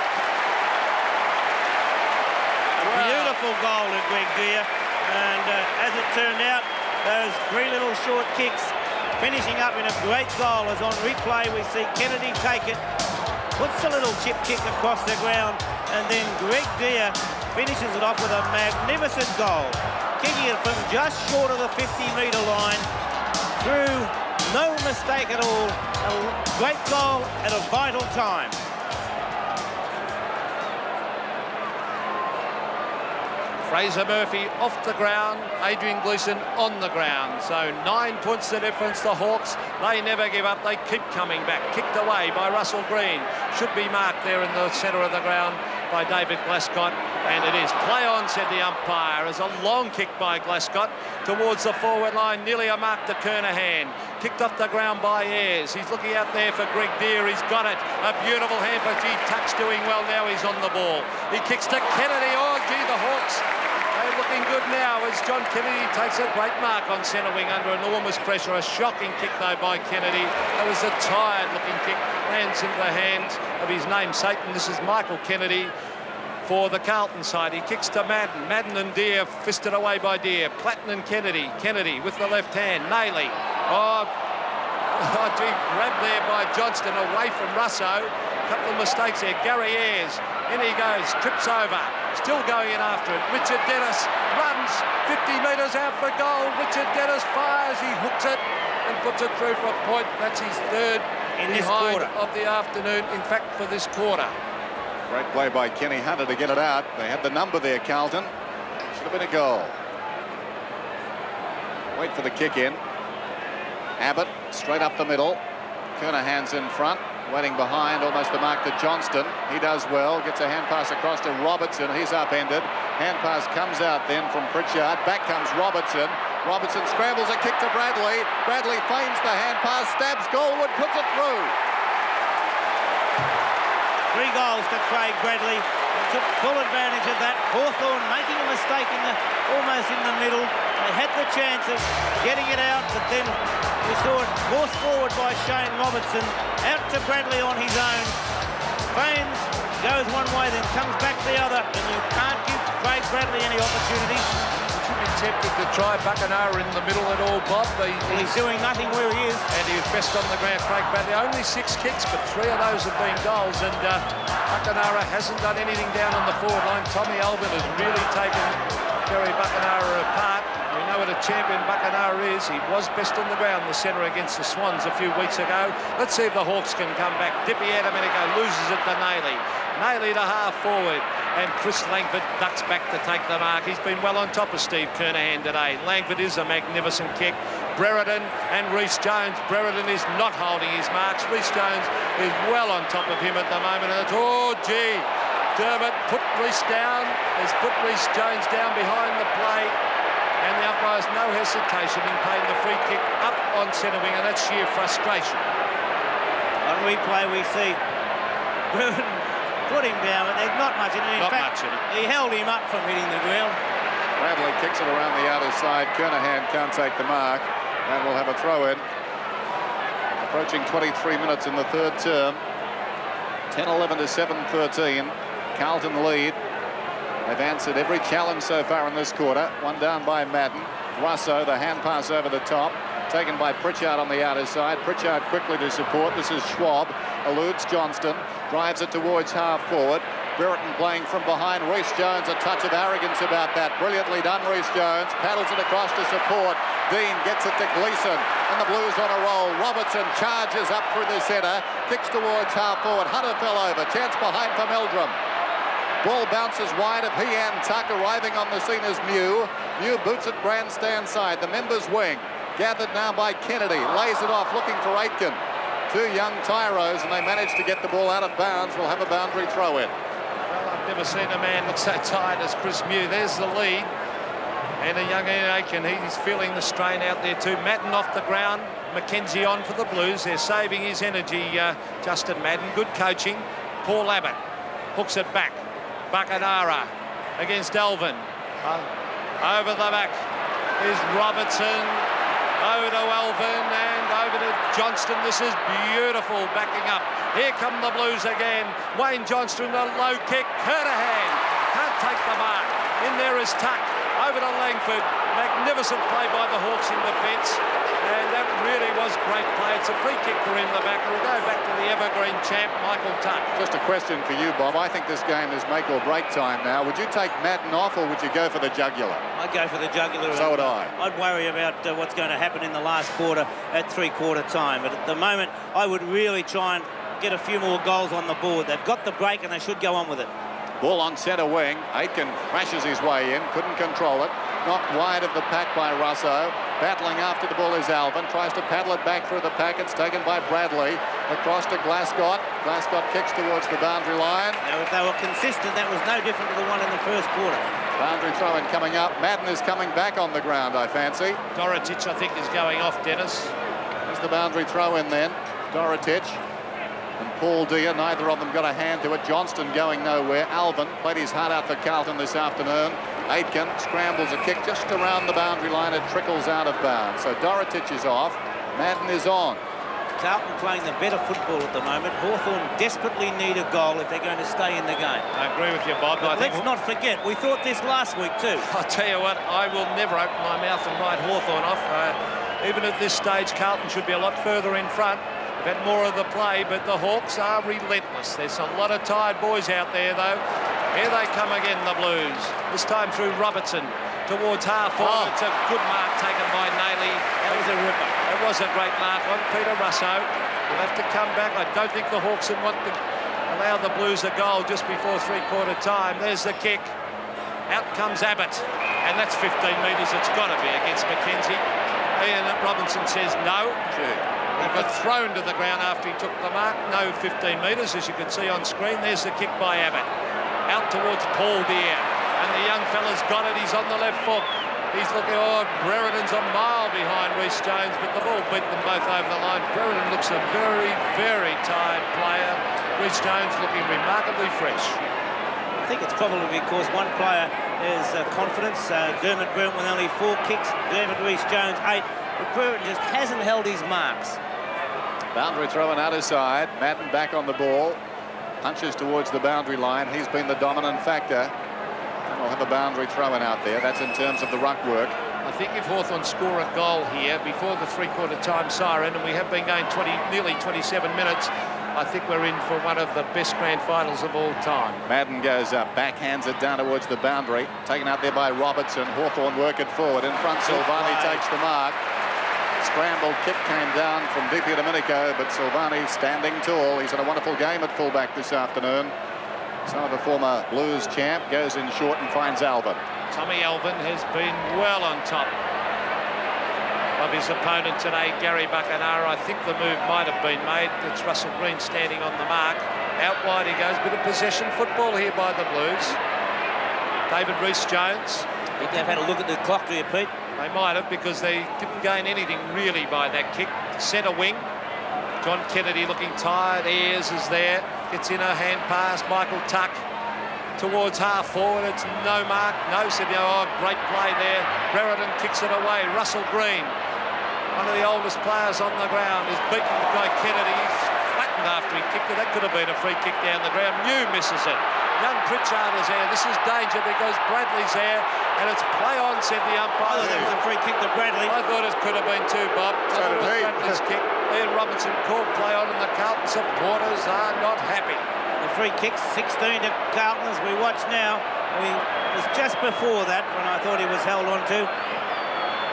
A beautiful goal to Greg Dia. And as it turned out, those 3 little short kicks finishing up in a great goal, as on replay we see Kennedy take it, puts a little chip kick across the ground, and then Greg Dia finishes it off with a magnificent goal, kicking it from just short of the 50-metre line through, no mistake at all. A great goal at a vital time. Fraser Murphy off the ground, Adrian Gleeson on the ground. So 9 points the difference. The Hawks, they never give up. They keep coming back. Kicked away by Russell Green. Should be marked there in the centre of the ground by David Glascott. And it is. Play on, said the umpire, as a long kick by Glascott towards the forward line. Nearly a mark to Kernahan. Kicked off the ground by Ayres. He's looking out there for Greg Dia. He's got it. A beautiful hand, but gee, touch doing well now. He's on the ball. He kicks to Kennedy. Oh, gee, the Hawks. They're looking good now as John Kennedy takes a great mark on centre wing under enormous pressure. A shocking kick, though, by Kennedy. That was a tired-looking kick. Lands into the hands of his namesake, and this is Michael Kennedy for the Carlton side. He kicks to Madden. Madden and Dia fisted away by Dia. Platten and Kennedy. Kennedy with the left hand. Nayley. Oh, gee, grabbed there by Johnston away from Russo. Couple of mistakes there. Gary Ayres. In he goes. Trips over. Still going in after it. Richard Dennis runs 50 metres out for goal. Richard Dennis fires. He hooks it and puts it through for a point. That's his 3rd in this quarter of the afternoon. In fact, for this quarter. Great play by Kenny Hunter to get it out. They had the number there, Carlton. Should have been a goal. Wait for the kick in. Abbott straight up the middle. Kernahan's in front. Waiting behind, almost the mark to Johnston. He does well, gets a hand pass across to Robertson. He's upended. Hand pass comes out then from Pritchard. Back comes Robertson. Robertson scrambles a kick to Bradley. Bradley feigns the hand pass, stabs goalward, puts it through. 3 goals to Craig Bradley. He took full advantage of that. Hawthorn making a mistake almost in the middle. They had the chance of getting it out, but then we saw it forced forward by Shane Robertson. Out to Bradley on his own. Feigns, goes one way, then comes back the other, and you can't give Craig Bradley any opportunity. Should be tempted to try Buckenara in the middle at all, Bob. He's doing nothing where he is. And he was best on the ground, Craig Bradley. Only 6 kicks, but 3 of those have been goals. And Buckenara hasn't done anything down on the forward line. Tommy Albin has really taken Gary Buckenara apart. We know what a champion Buckenara is. He was best on the ground, the centre against the Swans a few weeks ago. Let's see if the Hawks can come back. DiPierdomenico loses it to Nayley. Nayley to half forward. And Chris Langford ducks back to take the mark. He's been well on top of Steve Kernahan today. Langford is a magnificent kick. Brereton and Rhys Jones. Brereton is not holding his marks. Rhys Jones is well on top of him at the moment. And it's, oh, gee. Dermott put Rhys down. Has put Rhys Jones down behind the play. And the umpire's no hesitation in paying the free kick up on centre wing. And that's sheer frustration. On replay, we see Brereton put him down, but there's not much in it. In fact, he held him up from hitting the ground. Bradley kicks it around the outer side. Kernahan can't take the mark, and we'll have a throw-in. Approaching 23 minutes in the 3rd term. 10-11 to 7-13. Carlton lead. They've answered every challenge so far in this quarter. One down by Madden. Russo, the hand pass over the top. Taken by Pritchard on the outer side. Pritchard quickly to support. This is Schwab. Eludes Johnston. Drives it towards half forward. Brereton playing from behind. Rhys Jones, a touch of arrogance about that. Brilliantly done, Rhys Jones. Paddles it across to support. Dean gets it to Gleeson, and the Blues on a roll. Robertson charges up through the centre, kicks towards half forward. Hunter fell over. Chance behind for Meldrum. Ball bounces wide of Hee-An Tuck. Arriving on the scene is Mew. Mew boots it grandstand side. The members' wing. Gathered now by Kennedy. Lays it off, looking for Aitken. Two young tyros, and they manage to get the ball out of bounds. We'll have a boundary throw in. Well, I've never seen a man look so tired as Chris Mew. There's the lead. And a young Ian Aitken, he's feeling the strain out there too. Madden off the ground. Mackenzie on for the Blues. They're saving his energy, Justin Madden. Good coaching. Paul Abbott hooks it back. Buckenara against Elvin. Over the back is Robertson. Over to Elvin and over to Johnston. This is beautiful backing up. Here come the Blues again. Wayne Johnston, a low kick. Hurtahan can't take the mark. In there is Tuck. Over to Langford. Magnificent play by the Hawks in defence. And that really was great play. It's a free kick for him in the back. We'll go back to the evergreen champ, Michael Tuck. Just a question for you, Bob. I think this game is make or break time now. Would you take Madden off, or would you go for the jugular? I'd go for the jugular. So would I. I'd worry about what's going to happen in the last quarter at three-quarter time. But at the moment, I would really try and get a few more goals on the board. They've got the break and they should go on with it. Ball on centre wing. Aitken crashes his way in. Couldn't control it. Knocked wide of the pack by Russo. Battling after the ball is Alvin. Tries to paddle it back through the pack. It's taken by Bradley. Across to Glascott. Glascott kicks towards the boundary line. Now, if they were consistent, that was no different to the one in the first quarter. Boundary throw-in coming up. Madden is coming back on the ground, I fancy. Dorotic, I think, is going off, Dennis. There's the boundary throw-in then. Dorotic and Paul Deere, neither of them got a hand to it. Johnston going nowhere. Alvin played his heart out for Carlton this afternoon. Aitken scrambles a kick just around the boundary line. It trickles out of bounds. So Dorotic is off. Madden is on. Carlton playing the better football at the moment. Hawthorn desperately need a goal if they're going to stay in the game. I agree with you, Bob. But let's not forget, we thought this last week too. I'll tell you what, I will never open my mouth and write Hawthorn off. Even at this stage, Carlton should be a lot further in front. They've had more of the play, but the Hawks are relentless. There's a lot of tired boys out there, though. Here they come again, the Blues. This time through Robertson towards half forward. It's a good mark taken by Nailey. That was a ripper. It was a great mark on Peter Russo. We'll have to come back. I don't think the Hawks would want to allow the Blues a goal just before three-quarter time. There's the kick. Out comes Abbott. And that's 15 metres. It's got to be against Mackenzie. Ian Robinson says no. He got thrown to the ground after he took the mark. No 15 metres, as you can see on screen. There's the kick by Abbott. Out towards Paul Deere. And the young fella's got it. He's on the left foot. He's looking, Brereton's a mile behind Reece Jones, but the ball beat them both over the line. Brereton looks a very, very tired player. Reece Jones looking remarkably fresh. I think it's probably because one player has confidence. Dermot Brereton with only 4 kicks. David Reece Jones 8. But Brereton just hasn't held his marks. Boundary throw-in out his side. Madden back on the ball. Punches towards the boundary line. He's been the dominant factor. And we'll have a boundary throw-in out there. That's in terms of the ruck work. I think if Hawthorn score a goal here before the three-quarter time siren, and we have been going nearly 27 minutes, I think we're in for one of the best grand finals of all time. Madden goes up, backhands it down towards the boundary. Taken out there by Robertson. Hawthorn work it forward. In front, Silvani takes the mark. Scrambled kick came down from Di Domenico, but Silvani standing tall. He's had a wonderful game at fullback this afternoon. Son of a former Blues champ, goes in short and finds Alvin. Tommy Alvin has been well on top of his opponent today, Gary Buckenara. I think the move might have been made. It's Russell Green standing on the mark. Out wide he goes. Bit of possession football here by the Blues. David Reece Jones. I think they've had a look at the clock, do you, Pete? They might have, because they didn't gain anything really by that kick. Centre wing. John Kennedy looking tired. Ayres is there. Gets in a hand pass. Michael Tuck towards half forward. It's no mark. No, said, great play there. Brereton kicks it away. Russell Green, one of the oldest players on the ground, is beaten by Kennedy. He's flattened after he kicked it. That could have been a free kick down the ground. Mew misses it. Young Pritchard is there. This is danger because Bradley's there, and it's play on, said the umpire. Oh, that was a free kick to Bradley. I thought it could have been too, Bob. So did he. Bradley's kick. Ian Robinson called play on, and the Carlton supporters are not happy. The free kick, 16 to Carlton as we watch now. It was just before that when I thought he was held on to.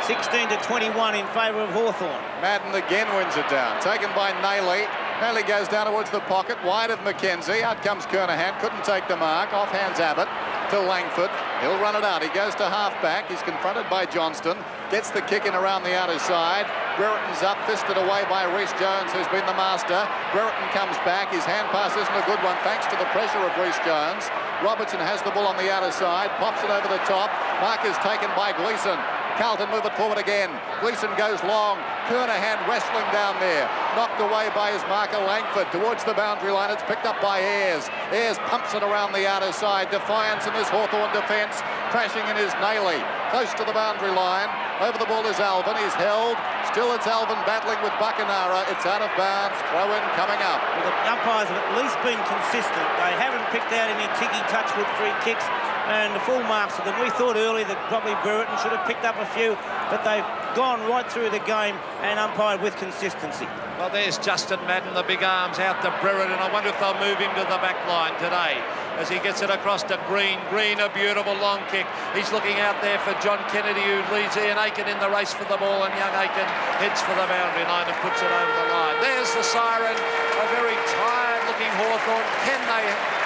16-21 in favour of Hawthorn. Madden again wins it down. Taken by Nayley. Nayley goes down towards the pocket, wide of Mackenzie. Out comes Kernahan, couldn't take the mark. Off hands Abbott to Langford. He'll run it out. He goes to half-back. He's confronted by Johnston. Gets the kick in around the outer side. Brereton's up, fisted away by Rhys Jones, who's been the master. Brereton comes back. His hand pass isn't a good one, thanks to the pressure of Rhys Jones. Robertson has the ball on the outer side, pops it over the top. Mark is taken by Gleeson. Carlton move it forward again. Gleeson goes long. Kernahan wrestling down there. Knocked away by his marker Langford towards the boundary line. It's picked up by Ayres. Ayres pumps it around the outer side. Defiance in this Hawthorn defence. Crashing in his Nayley. Close to the boundary line. Over the ball is Alvin. He's held. Still it's Alvin battling with Buckenara. It's out of bounds. Throw in coming up. Well, the umpires have at least been consistent. They haven't picked out any Tiggy Touchwood free kicks and the full marks of them. We thought early that probably Brereton should have picked up a few, but they've gone right through the game and umpired with consistency. Well, there's Justin Madden, the big arms out to Brereton. I wonder if they'll move him to the back line today as he gets it across to Green. Green, a beautiful long kick. He's looking out there for John Kennedy, who leads Ian Aiken in the race for the ball, and young Aiken heads for the boundary line and puts it over the line. There's the siren. A very tired-looking Hawthorn.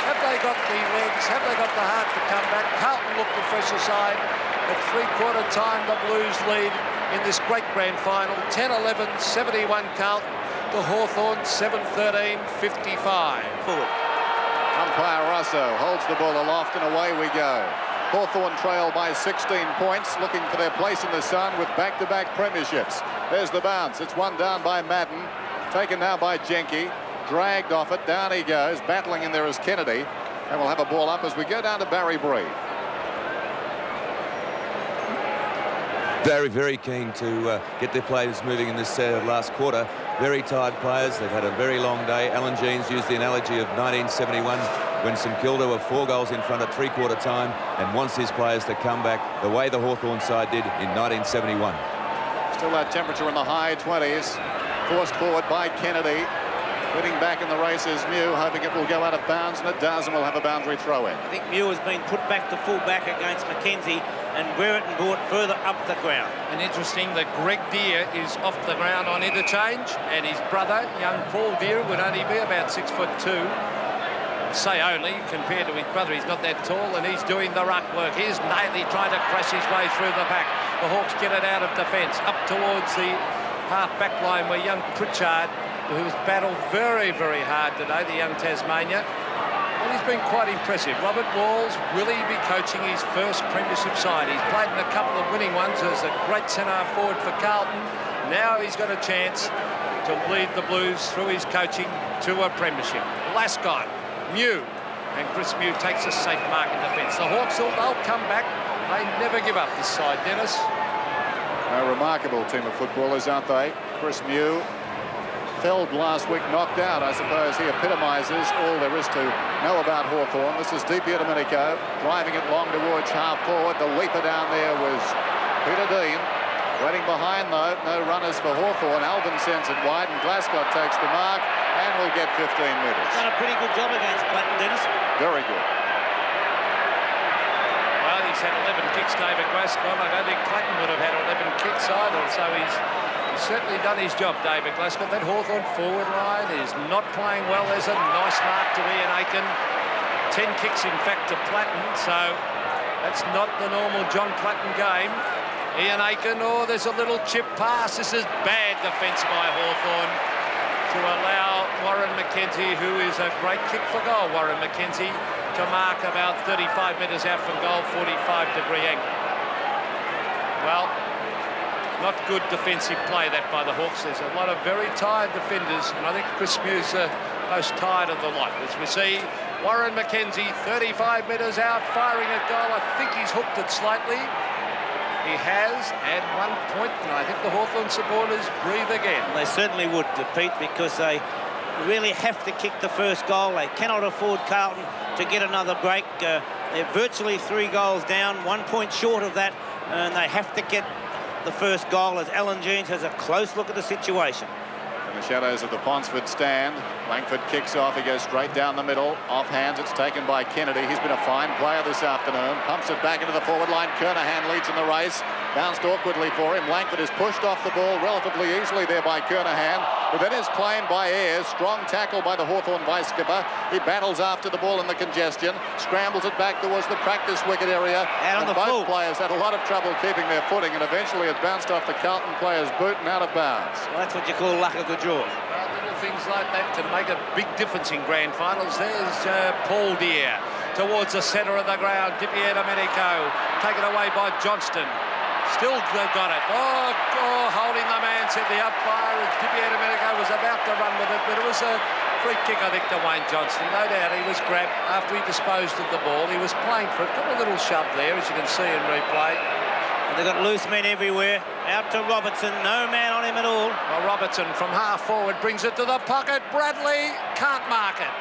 Have they got the legs? Have they got the heart to come back? Carlton look the fresher side. At three-quarter time, the Blues lead in this great grand final. 10-11, 71 Carlton to Hawthorn, 7-13, 55. Forward. Umpire Russo holds the ball aloft and away we go. Hawthorn trail by 16 points, looking for their place in the sun with back-to-back premierships. There's the bounce. It's one down by Madden, taken now by Jenke. Dragged off it, down he goes, battling in there is Kennedy, and we'll have a ball up as we go down to Barry Bree. Very, very keen to get their players moving in this last quarter. Very tired players. They've had a very long day. Alan Jeans used the analogy of 1971 when St Kilda were 4 goals in front at three-quarter time and wants his players to come back the way the Hawthorn side did in 1971. Still that temperature in the high 20s. Forced forward by Kennedy. Winning back in the race is Mew, hoping it will go out of bounds, and it does, and we'll have a boundary throw in. I think Mew has been put back to full back against Mackenzie, and Brereton brought further up the ground. And interesting that Greg Deere is off the ground on interchange, and his brother, young Paul Deere, would only be about 6'2". Say only, compared to his brother, he's not that tall, and he's doing the ruck work. Here's Nayley trying to crash his way through the back. The Hawks get it out of defence, up towards the half-back line where young Pritchard, who's battled very, very hard today, the young Tasmania. Well, he's been quite impressive. Robert Walls, will he be coaching his first premiership side? He's played in a couple of winning ones as a great centre forward for Carlton. Now he's got a chance to lead the Blues through his coaching to a premiership. Lascott, Mew, and Chris Mew takes a safe mark in defence. The Hawks, they'll come back. They never give up this side, Dennis. A remarkable team of footballers, aren't they? Chris Mew, felled last week, knocked out. I suppose he epitomises all there is to know about Hawthorn. This is Di Domenico, driving it long towards half forward. The leaper down there was Peter Dean. Waiting behind, though, no runners for Hawthorn. Alvin sends it wide, and Glasgow takes the mark, and will get 15 metres. Done a pretty good job against Clayton, Dennis. Very good. Well, he's had 11 kicks, David Glasgow. I don't think Clayton would have had 11 kicks either, so he's certainly done his job, David Glasgow. That Hawthorn forward line is not playing well. There's a nice mark to Ian Aiken. 10 kicks, in fact, to Platten, so that's not the normal John Platten game. Ian Aiken, oh, there's a little chip pass. This is bad defence by Hawthorn to allow Warren McKenzie, who is a great kick for goal, Warren McKenzie, to mark about 35 metres out from goal, 45-degree angle. Well, not good defensive play, that, by the Hawks. There's a lot of very tired defenders, and I think Chris Mew's the most tired of the lot. As we see, Warren McKenzie, 35 metres out, firing a goal. I think he's hooked it slightly. He has, and 1 point, and I think the Hawthorn supporters breathe again. They certainly would, Pete, because they really have to kick the first goal. They cannot afford Carlton to get another break. They're virtually 3 goals down, 1 point short of that, and they have to get the first goal as Alan Jeans has a close look at the situation. In the shadows of the Ponsford stand, Langford kicks off. He goes straight down the middle. Off hands, it's taken by Kennedy. He's been a fine player this afternoon. Pumps it back into the forward line. Kernahan leads in the race. Bounced awkwardly for him. Langford is pushed off the ball relatively easily there by Kernahan, but then is claimed by Ayres. Strong tackle by the Hawthorn vice-skipper. He battles after the ball in the congestion, scrambles it back towards the practice wicket area. Out on the full. Both players had a lot of trouble keeping their footing, and eventually it bounced off the Carlton player's boot and out of bounds. Well, that's what you call luck of the draw. Little things like that can make a big difference in grand finals. There's Paul Deere towards the centre of the ground. Dipier Domenico taken away by Johnston. Still got it. Oh, holding the man, said the umpire. Dipier Domenico was about to run with it, but it was a free kick, I think, to Wayne Johnston. No doubt he was grabbed after he disposed of the ball. He was playing for it. Got a little shove there, as you can see in replay. And they've got loose men everywhere. Out to Robertson. No man on him at all. Well, Robertson from half forward brings it to the pocket. Bradley can't mark it.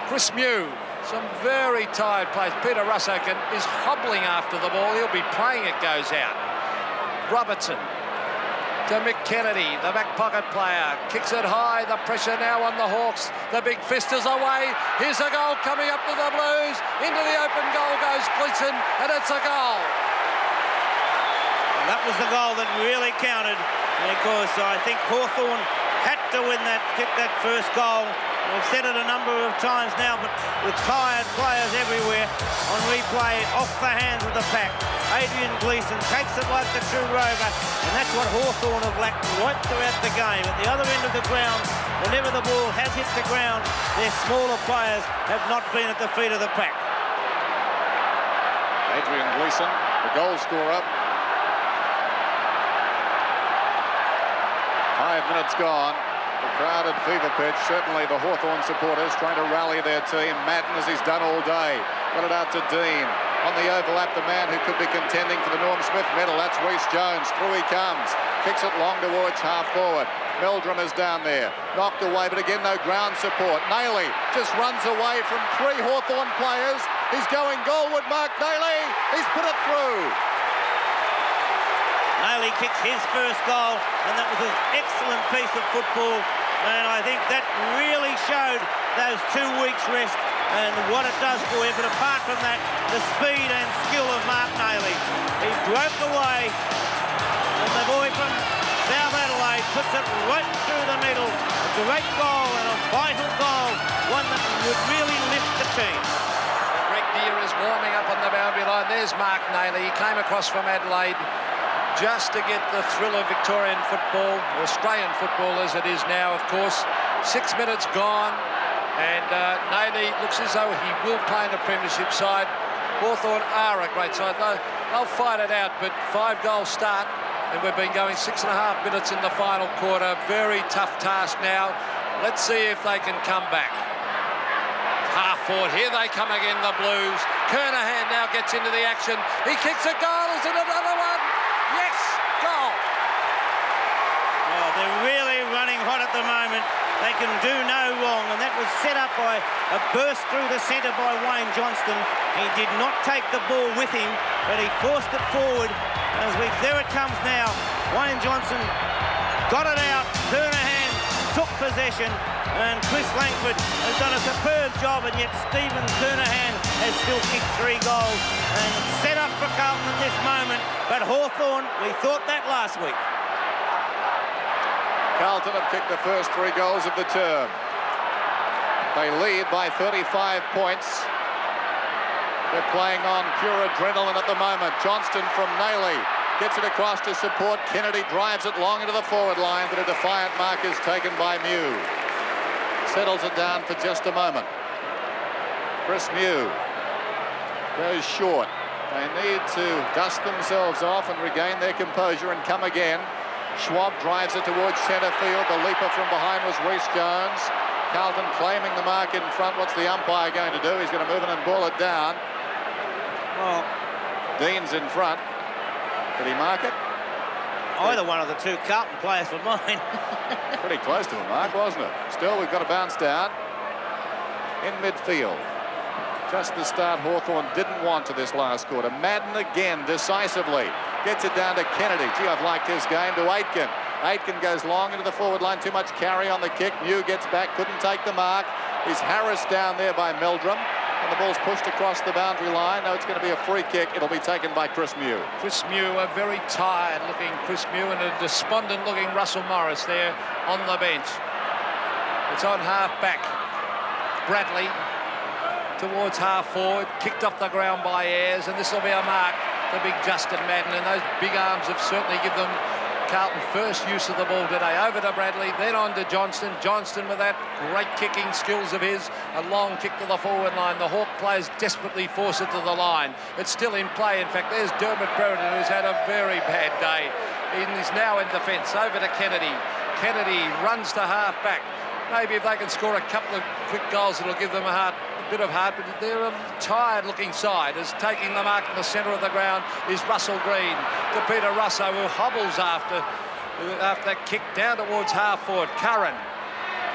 Chris Mew. Some very tired plays. Peter Russo is hobbling after the ball. He'll be praying it goes out. Robertson to Mckenna, the back pocket player. Kicks it high. The pressure now on the Hawks. The big fist is away. Here's a goal coming up to the Blues. Into the open goal goes Gleeson, and it's a goal. Well, that was the goal that really counted, because I think Hawthorn had to win that, kick that first goal. We've said it a number of times now, but with tired players everywhere on replay, off the hands of the pack. Adrian Gleeson takes it like the true rover, and that's what Hawthorn have lacked right throughout the game. At the other end of the ground, whenever the ball has hit the ground, their smaller players have not been at the feet of the pack. Adrian Gleeson, the goal scorer. 5 minutes gone. The crowded fever pitch, certainly the Hawthorn supporters trying to rally their team. Madden, as he's done all day, got it out to Dean. On the overlap, the man who could be contending for the Norm Smith medal, that's Reece Jones. Through he comes, kicks it long towards half forward. Meldrum is down there, knocked away, but again no ground support. Nailey just runs away from 3 Hawthorn players. He's going goalward, Mark Nailey. He's put it through. Nailey kicks his first goal, and that was an excellent piece of football, and I think that really showed those 2 weeks rest and what it does for you. But apart from that, the speed and skill of Mark Nailey. He broke away, and the boy from South Adelaide puts it right through the middle. A great goal and a vital goal, one that would really lift the team. Greg Deere is warming up on the boundary line. There's Mark Nailey. He came across from Adelaide just to get the thrill of Victorian football, Australian football as it is now, of course. 6 minutes gone, and Nailey looks as though he will play in the premiership side. Hawthorn are a great side. They'll fight it out, but 5-goal start, and we've been going 6.5 minutes in the final quarter. Very tough task now. Let's see if they can come back. Half forward, here they come again, the Blues. Kernahan now gets into the action. He kicks a goal, is it another one? Yes, goal. Oh, they're really running hot at the moment. They can do no wrong, and that was set up by a burst through the centre by Wayne Johnston. He did not take the ball with him, but he forced it forward. There it comes now. Wayne Johnson got it out. Kernahan took possession, and Chris Langford has done a superb job, and yet Stephen Kernahan has still kicked 3 goals. And it's set up for Carlton at this moment, but Hawthorn, we thought that last week. Carlton have kicked the first 3 goals of the term. They lead by 35 points. They're playing on pure adrenaline at the moment. Johnston from Nailey gets it across to support. Kennedy drives it long into the forward line, but a defiant mark is taken by Mew. Settles it down for just a moment. Chris Mew goes short. They need to dust themselves off and regain their composure and come again. Schwab drives it towards centre field. The leaper from behind was Reece Jones. Carlton claiming the mark in front. What's the umpire going to do? He's going to move in and ball it down. Well, Dean's in front. Did he mark it? Either one of the 2 Carlton players for mine. Pretty close to a mark, wasn't it? Still, we've got a bounce down in midfield. Just the start Hawthorn didn't want to this last quarter. Madden again, decisively. Gets it down to Kennedy. Gee, I've liked his game. To Aitken. Aitken goes long into the forward line. Too much carry on the kick. Mew gets back. Couldn't take the mark. He's harassed down there by Meldrum. And the ball's pushed across the boundary line. No, it's going to be a free kick. It'll be taken by Chris Mew. Chris Mew, a very tired-looking Chris Mew, and a despondent-looking Russell Morris there on the bench. It's on half-back. Bradley towards half-forward, kicked off the ground by Ayres, and this will be a mark for big Justin Madden, and those big arms have certainly given them Carlton first use of the ball today. Over to Bradley, then on to Johnston. Johnston with that great kicking skills of his. A long kick to the forward line. The Hawk players desperately force it to the line. It's still in play. In fact, there's Dermot Brereton, who's had a very bad day. He's now in defence. Over to Kennedy. Kennedy runs to half-back. Maybe if they can score a couple of quick goals, it'll give them a bit of heart, but they're a tired-looking side. As taking the mark in the centre of the ground is Russell Green to Peter Russo, who hobbles after that kick down towards half-forward. Curran.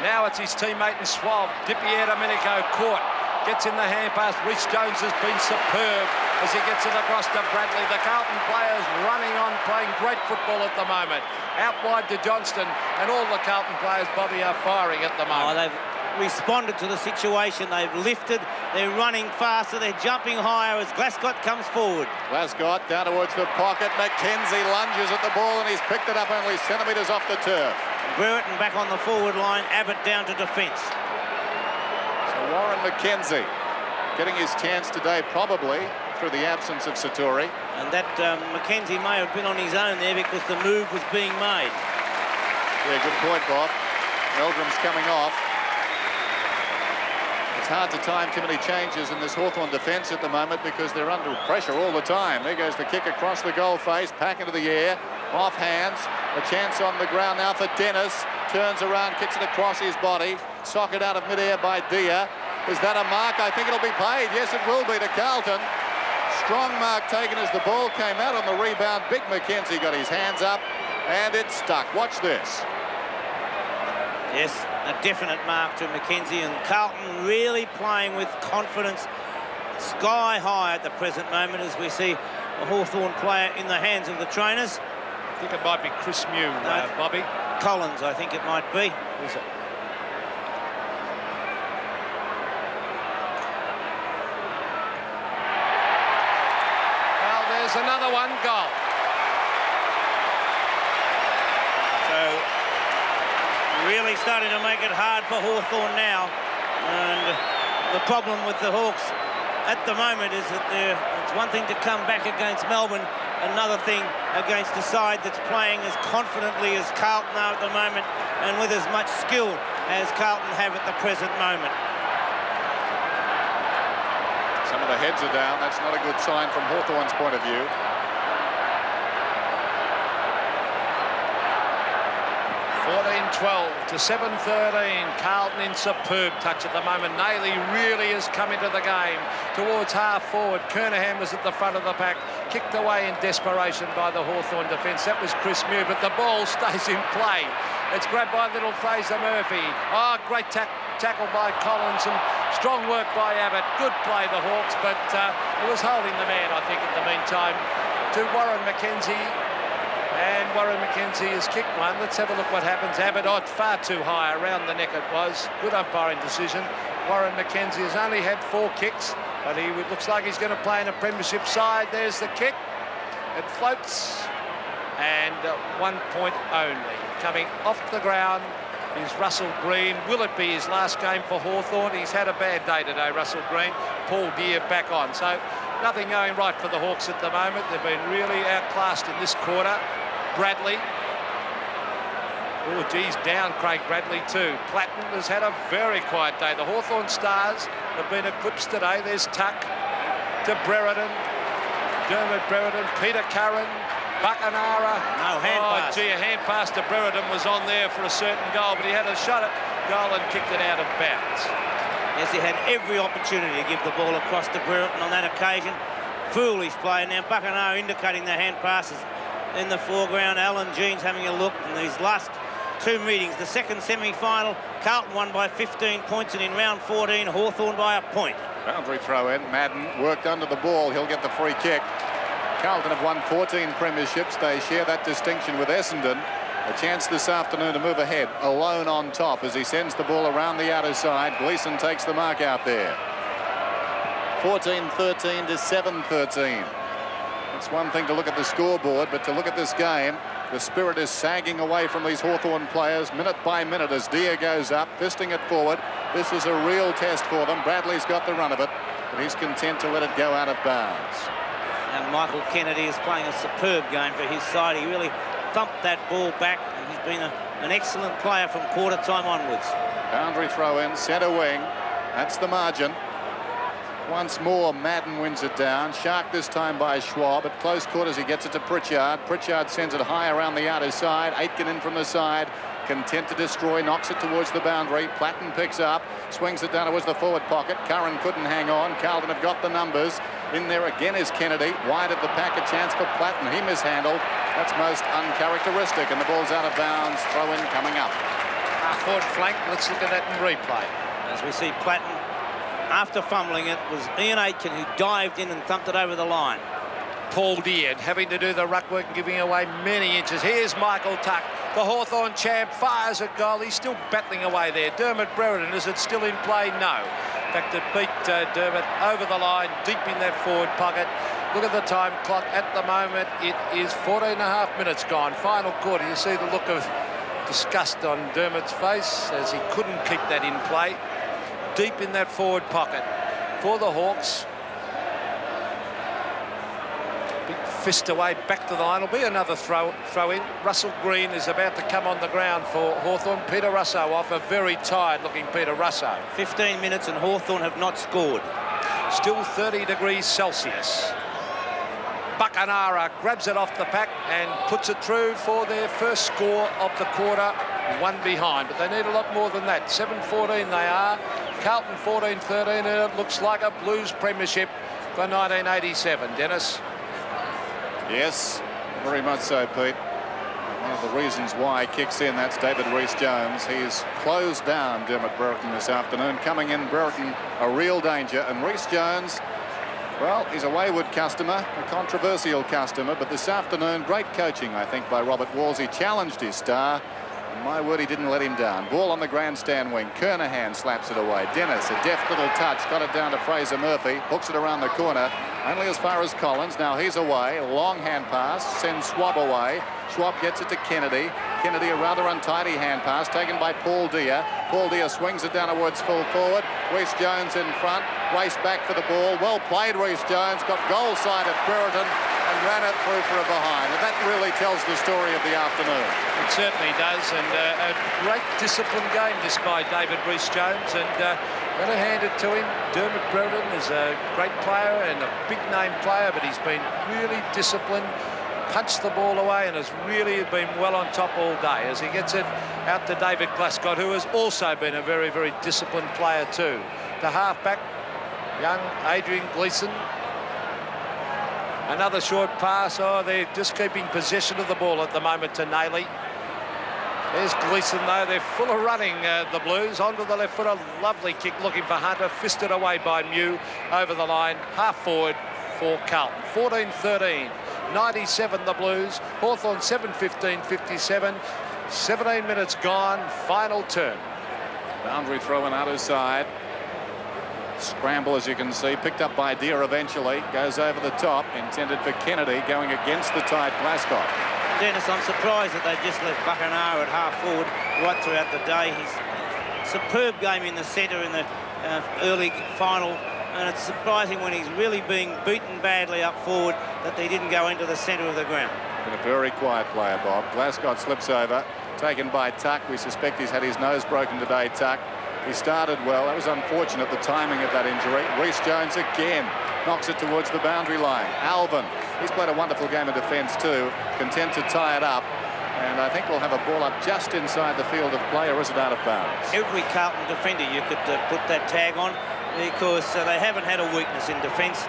Now it's his teammate and Swab. Dipier Domenico caught. Gets in the hand pass. Rhys Jones has been superb as he gets it across to Bradley. The Carlton players running on, playing great football at the moment. Out wide to Johnston, and all the Carlton players, Bobby, are firing at the moment. They've responded to the situation. They've lifted, they're running faster, they're jumping higher as Glascott comes forward. Glascott down towards the pocket. Mackenzie lunges at the ball, and he's picked it up only centimetres off the turf. Brereton back on the forward line, Abbott down to defence. So Warren Mackenzie getting his chance today, probably through the absence of Satori. And that Mackenzie may have been on his own there because the move was being made. Yeah, good point, Bob. Meldrum's coming off. It's hard to time too many changes in this Hawthorn defence at the moment because they're under pressure all the time. There goes the kick across the goal face, back into the air, off hands. A chance on the ground now for Dennis. Turns around, kicks it across his body. Socket out of midair by Dia. Is that a mark? I think it'll be paid. Yes, it will be to Carlton. Strong mark taken as the ball came out on the rebound. Big Mackenzie got his hands up, and it stuck. Watch this. Yes, a definite mark to Mackenzie, and Carlton really playing with confidence sky high at the present moment as we see a Hawthorn player in the hands of the trainers. I think it might be Chris Mew, Bobby. Collins, I think it might be. Is it? Well, there's another one goal. So really starting to make it hard for Hawthorn now, and the problem with the Hawks at the moment is that it's one thing to come back against Melbourne, another thing against a side that's playing as confidently as Carlton are at the moment and with as much skill as Carlton have at the present moment. Some of the heads are down. That's not a good sign from Hawthorn's point of view. 14-12 to 7-13. Carlton in superb touch at the moment. Nayley really has come into the game towards half forward. Kernahan was at the front of the pack, kicked away in desperation by the Hawthorn defence. That was Chris Mew, but the ball stays in play. It's grabbed by little Fraser Murphy. Oh, great tackle by Collins, and strong work by Abbott. Good play, the Hawks, but it was holding the man, I think, in the meantime, to Warren Mackenzie. And Warren Mackenzie has kicked one. Let's have a look what happens. Abbott, far too high, around the neck it was. Good umpiring decision. Warren Mackenzie has only had 4 kicks, but he looks like he's going to play in a premiership side. There's the kick. It floats, and 1 point only. Coming off the ground is Russell Green. Will it be his last game for Hawthorn? He's had a bad day today, Russell Green. Paul Deere back on. So nothing going right for the Hawks at the moment. They've been really outclassed in this quarter. Bradley. Oh, geez, down Craig Bradley too. Platten has had a very quiet day. The Hawthorn Stars have been eclipsed today. There's Tuck to Brereton. Dermot Brereton, Peter Curran, Buckenara. No hand pass. Gee, a hand pass to Brereton was on there for a certain goal, but he had a shot at goal and kicked it out of bounds. Yes, he had every opportunity to give the ball across to Brereton on that occasion. Foolish play. Now Buckenara indicating the hand passes in the foreground. Alan Jeans having a look in these last 2 meetings. The second semi-final, Carlton won by 15 points, and in round 14, Hawthorn by a point. Boundary throw in. Madden worked under the ball. He'll get the free kick. Carlton have won 14 premierships. They share that distinction with Essendon. A chance this afternoon to move ahead, alone on top as he sends the ball around the outer side. Gleeson takes the mark out there. 14-13 to 7-13. It's one thing to look at the scoreboard, but to look at this game, the spirit is sagging away from these Hawthorn players minute by minute as Dia goes up, fisting it forward. This is a real test for them. Bradley's got the run of it, but he's content to let it go out of bounds. And Michael Kennedy is playing a superb game for his side. He really thumped that ball back, and he's been an excellent player from quarter time onwards. Boundary throw in, centre wing. That's the margin. Once more, Madden wins it down. Shark this time by Schwab. At close quarters, he gets it to Pritchard. Pritchard sends it high around the outer side. Aitken in from the side. Content to destroy, knocks it towards the boundary. Platten picks up, swings it down towards the forward pocket. Curran couldn't hang on. Carlton have got the numbers. In there again is Kennedy. Wide of the pack, a chance for Platten. He mishandled. That's most uncharacteristic, and the ball's out of bounds. Throw in coming up. Forward flank. Let's look at that in replay. As we see Platten, after fumbling it, was Ian Aitken who dived in and thumped it over the line. Paul Deard having to do the ruck work and giving away many inches. Here's Michael Tuck, the Hawthorn champ, fires a goal. He's still battling away there. Dermot Brereton, is it still in play? No. In fact, it beat Dermot over the line, deep in that forward pocket. Look at the time clock at the moment. It is 14.5 minutes gone. Final quarter. You see the look of disgust on Dermot's face as he couldn't keep that in play. Deep in that forward pocket for the Hawks. Big fist away, back to the line. It'll be another throw in. Russell Green is about to come on the ground for Hawthorn. Peter Russo off, a very tired-looking Peter Russo. 15 minutes and Hawthorn have not scored. Still 30 degrees Celsius. Buckanara grabs it off the pack and puts it through for their first score of the quarter. One behind, but they need a lot more than that. 7-14 they are. Carlton 14-13, and it looks like a Blues premiership for 1987. Dennis? Yes, very much so, Pete. One of the reasons why he kicks in, that's David Rhys-Jones. He's closed down Dermot Brereton this afternoon. Coming in, Brereton, a real danger. And Rhys-Jones, well, he's a wayward customer, a controversial customer, but this afternoon, great coaching, I think, by Robert Walls. He challenged his star. My word, he didn't let him down. Ball on the grandstand wing. Kernahan slaps it away. Dennis, a deft little touch, got it down to Fraser Murphy, hooks it around the corner, only as far as Collins. Now he's away. Long hand pass, sends Schwab away. Schwab gets it to Kennedy. Kennedy, a rather untidy hand pass, taken by Paul Dear. Paul Dear swings it down towards full forward. Rhys-Jones in front, race back for the ball. Well played, Rhys-Jones. Got goal side at Brereton and ran it through for a behind. And that really tells the story of the afternoon. It certainly does, and a great disciplined game this by David Rhys-Jones, and going to hand it to him. Dermot Brereton is a great player and a big-name player, but he's been really disciplined, punched the ball away, and has really been well on top all day as he gets it out to David Glascott, who has also been a very, very disciplined player too. The halfback, young Adrian Gleeson. Another short pass. Oh, they're just keeping possession of the ball at the moment to Nailey. There's Gleeson, though. They're full of running, the Blues. Onto the left foot, a lovely kick looking for Hunter. Fisted away by Mew over the line. Half forward for Carlton. 14-13. 97 the Blues. Hawthorn 7-15, 57. 17 minutes gone. Final turn. Boundary throw in outer side. Scramble, as you can see, picked up by Deer eventually. Goes over the top, intended for Kennedy, going against the tight Glascott. Dennis, I'm surprised that they've just left Buckanara at half forward right throughout the day. He's superb game in the centre in the early final, and it's surprising when he's really being beaten badly up forward that they didn't go into the centre of the ground. Been a very quiet player, Bob. Glascott slips over, taken by Tuck. We suspect he's had his nose broken today, Tuck. He started well. That was unfortunate, the timing of that injury. Rhys-Jones again knocks it towards the boundary line. Alvin, he's played a wonderful game of defence too, content to tie it up, and I think we'll have a ball up just inside the field of play, or is it out of bounds? Every Carlton defender you could put that tag on, because they haven't had a weakness in defence.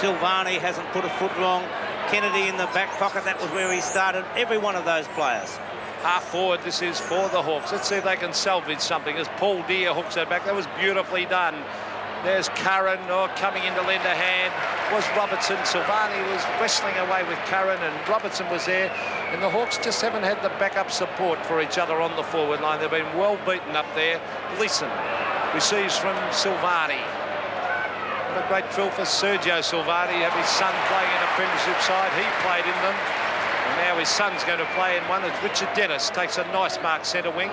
Silvani hasn't put a foot wrong. Kennedy in the back pocket, that was where he started. Every one of those players. Half forward, this is for the Hawks. Let's see if they can salvage something as Paul Dear hooks it back. That was beautifully done. There's Curran, coming in to lend a hand. Was Robertson. Silvani was wrestling away with Curran, and Robertson was there. And the Hawks just haven't had the backup support for each other on the forward line. They've been well beaten up there. Gleeson receives from Silvani. a great thrill for Sergio Silvati. Have his son playing in a premiership side. He played in them. And now his son's going to play in one as Richard Dennis takes a nice mark centre wing.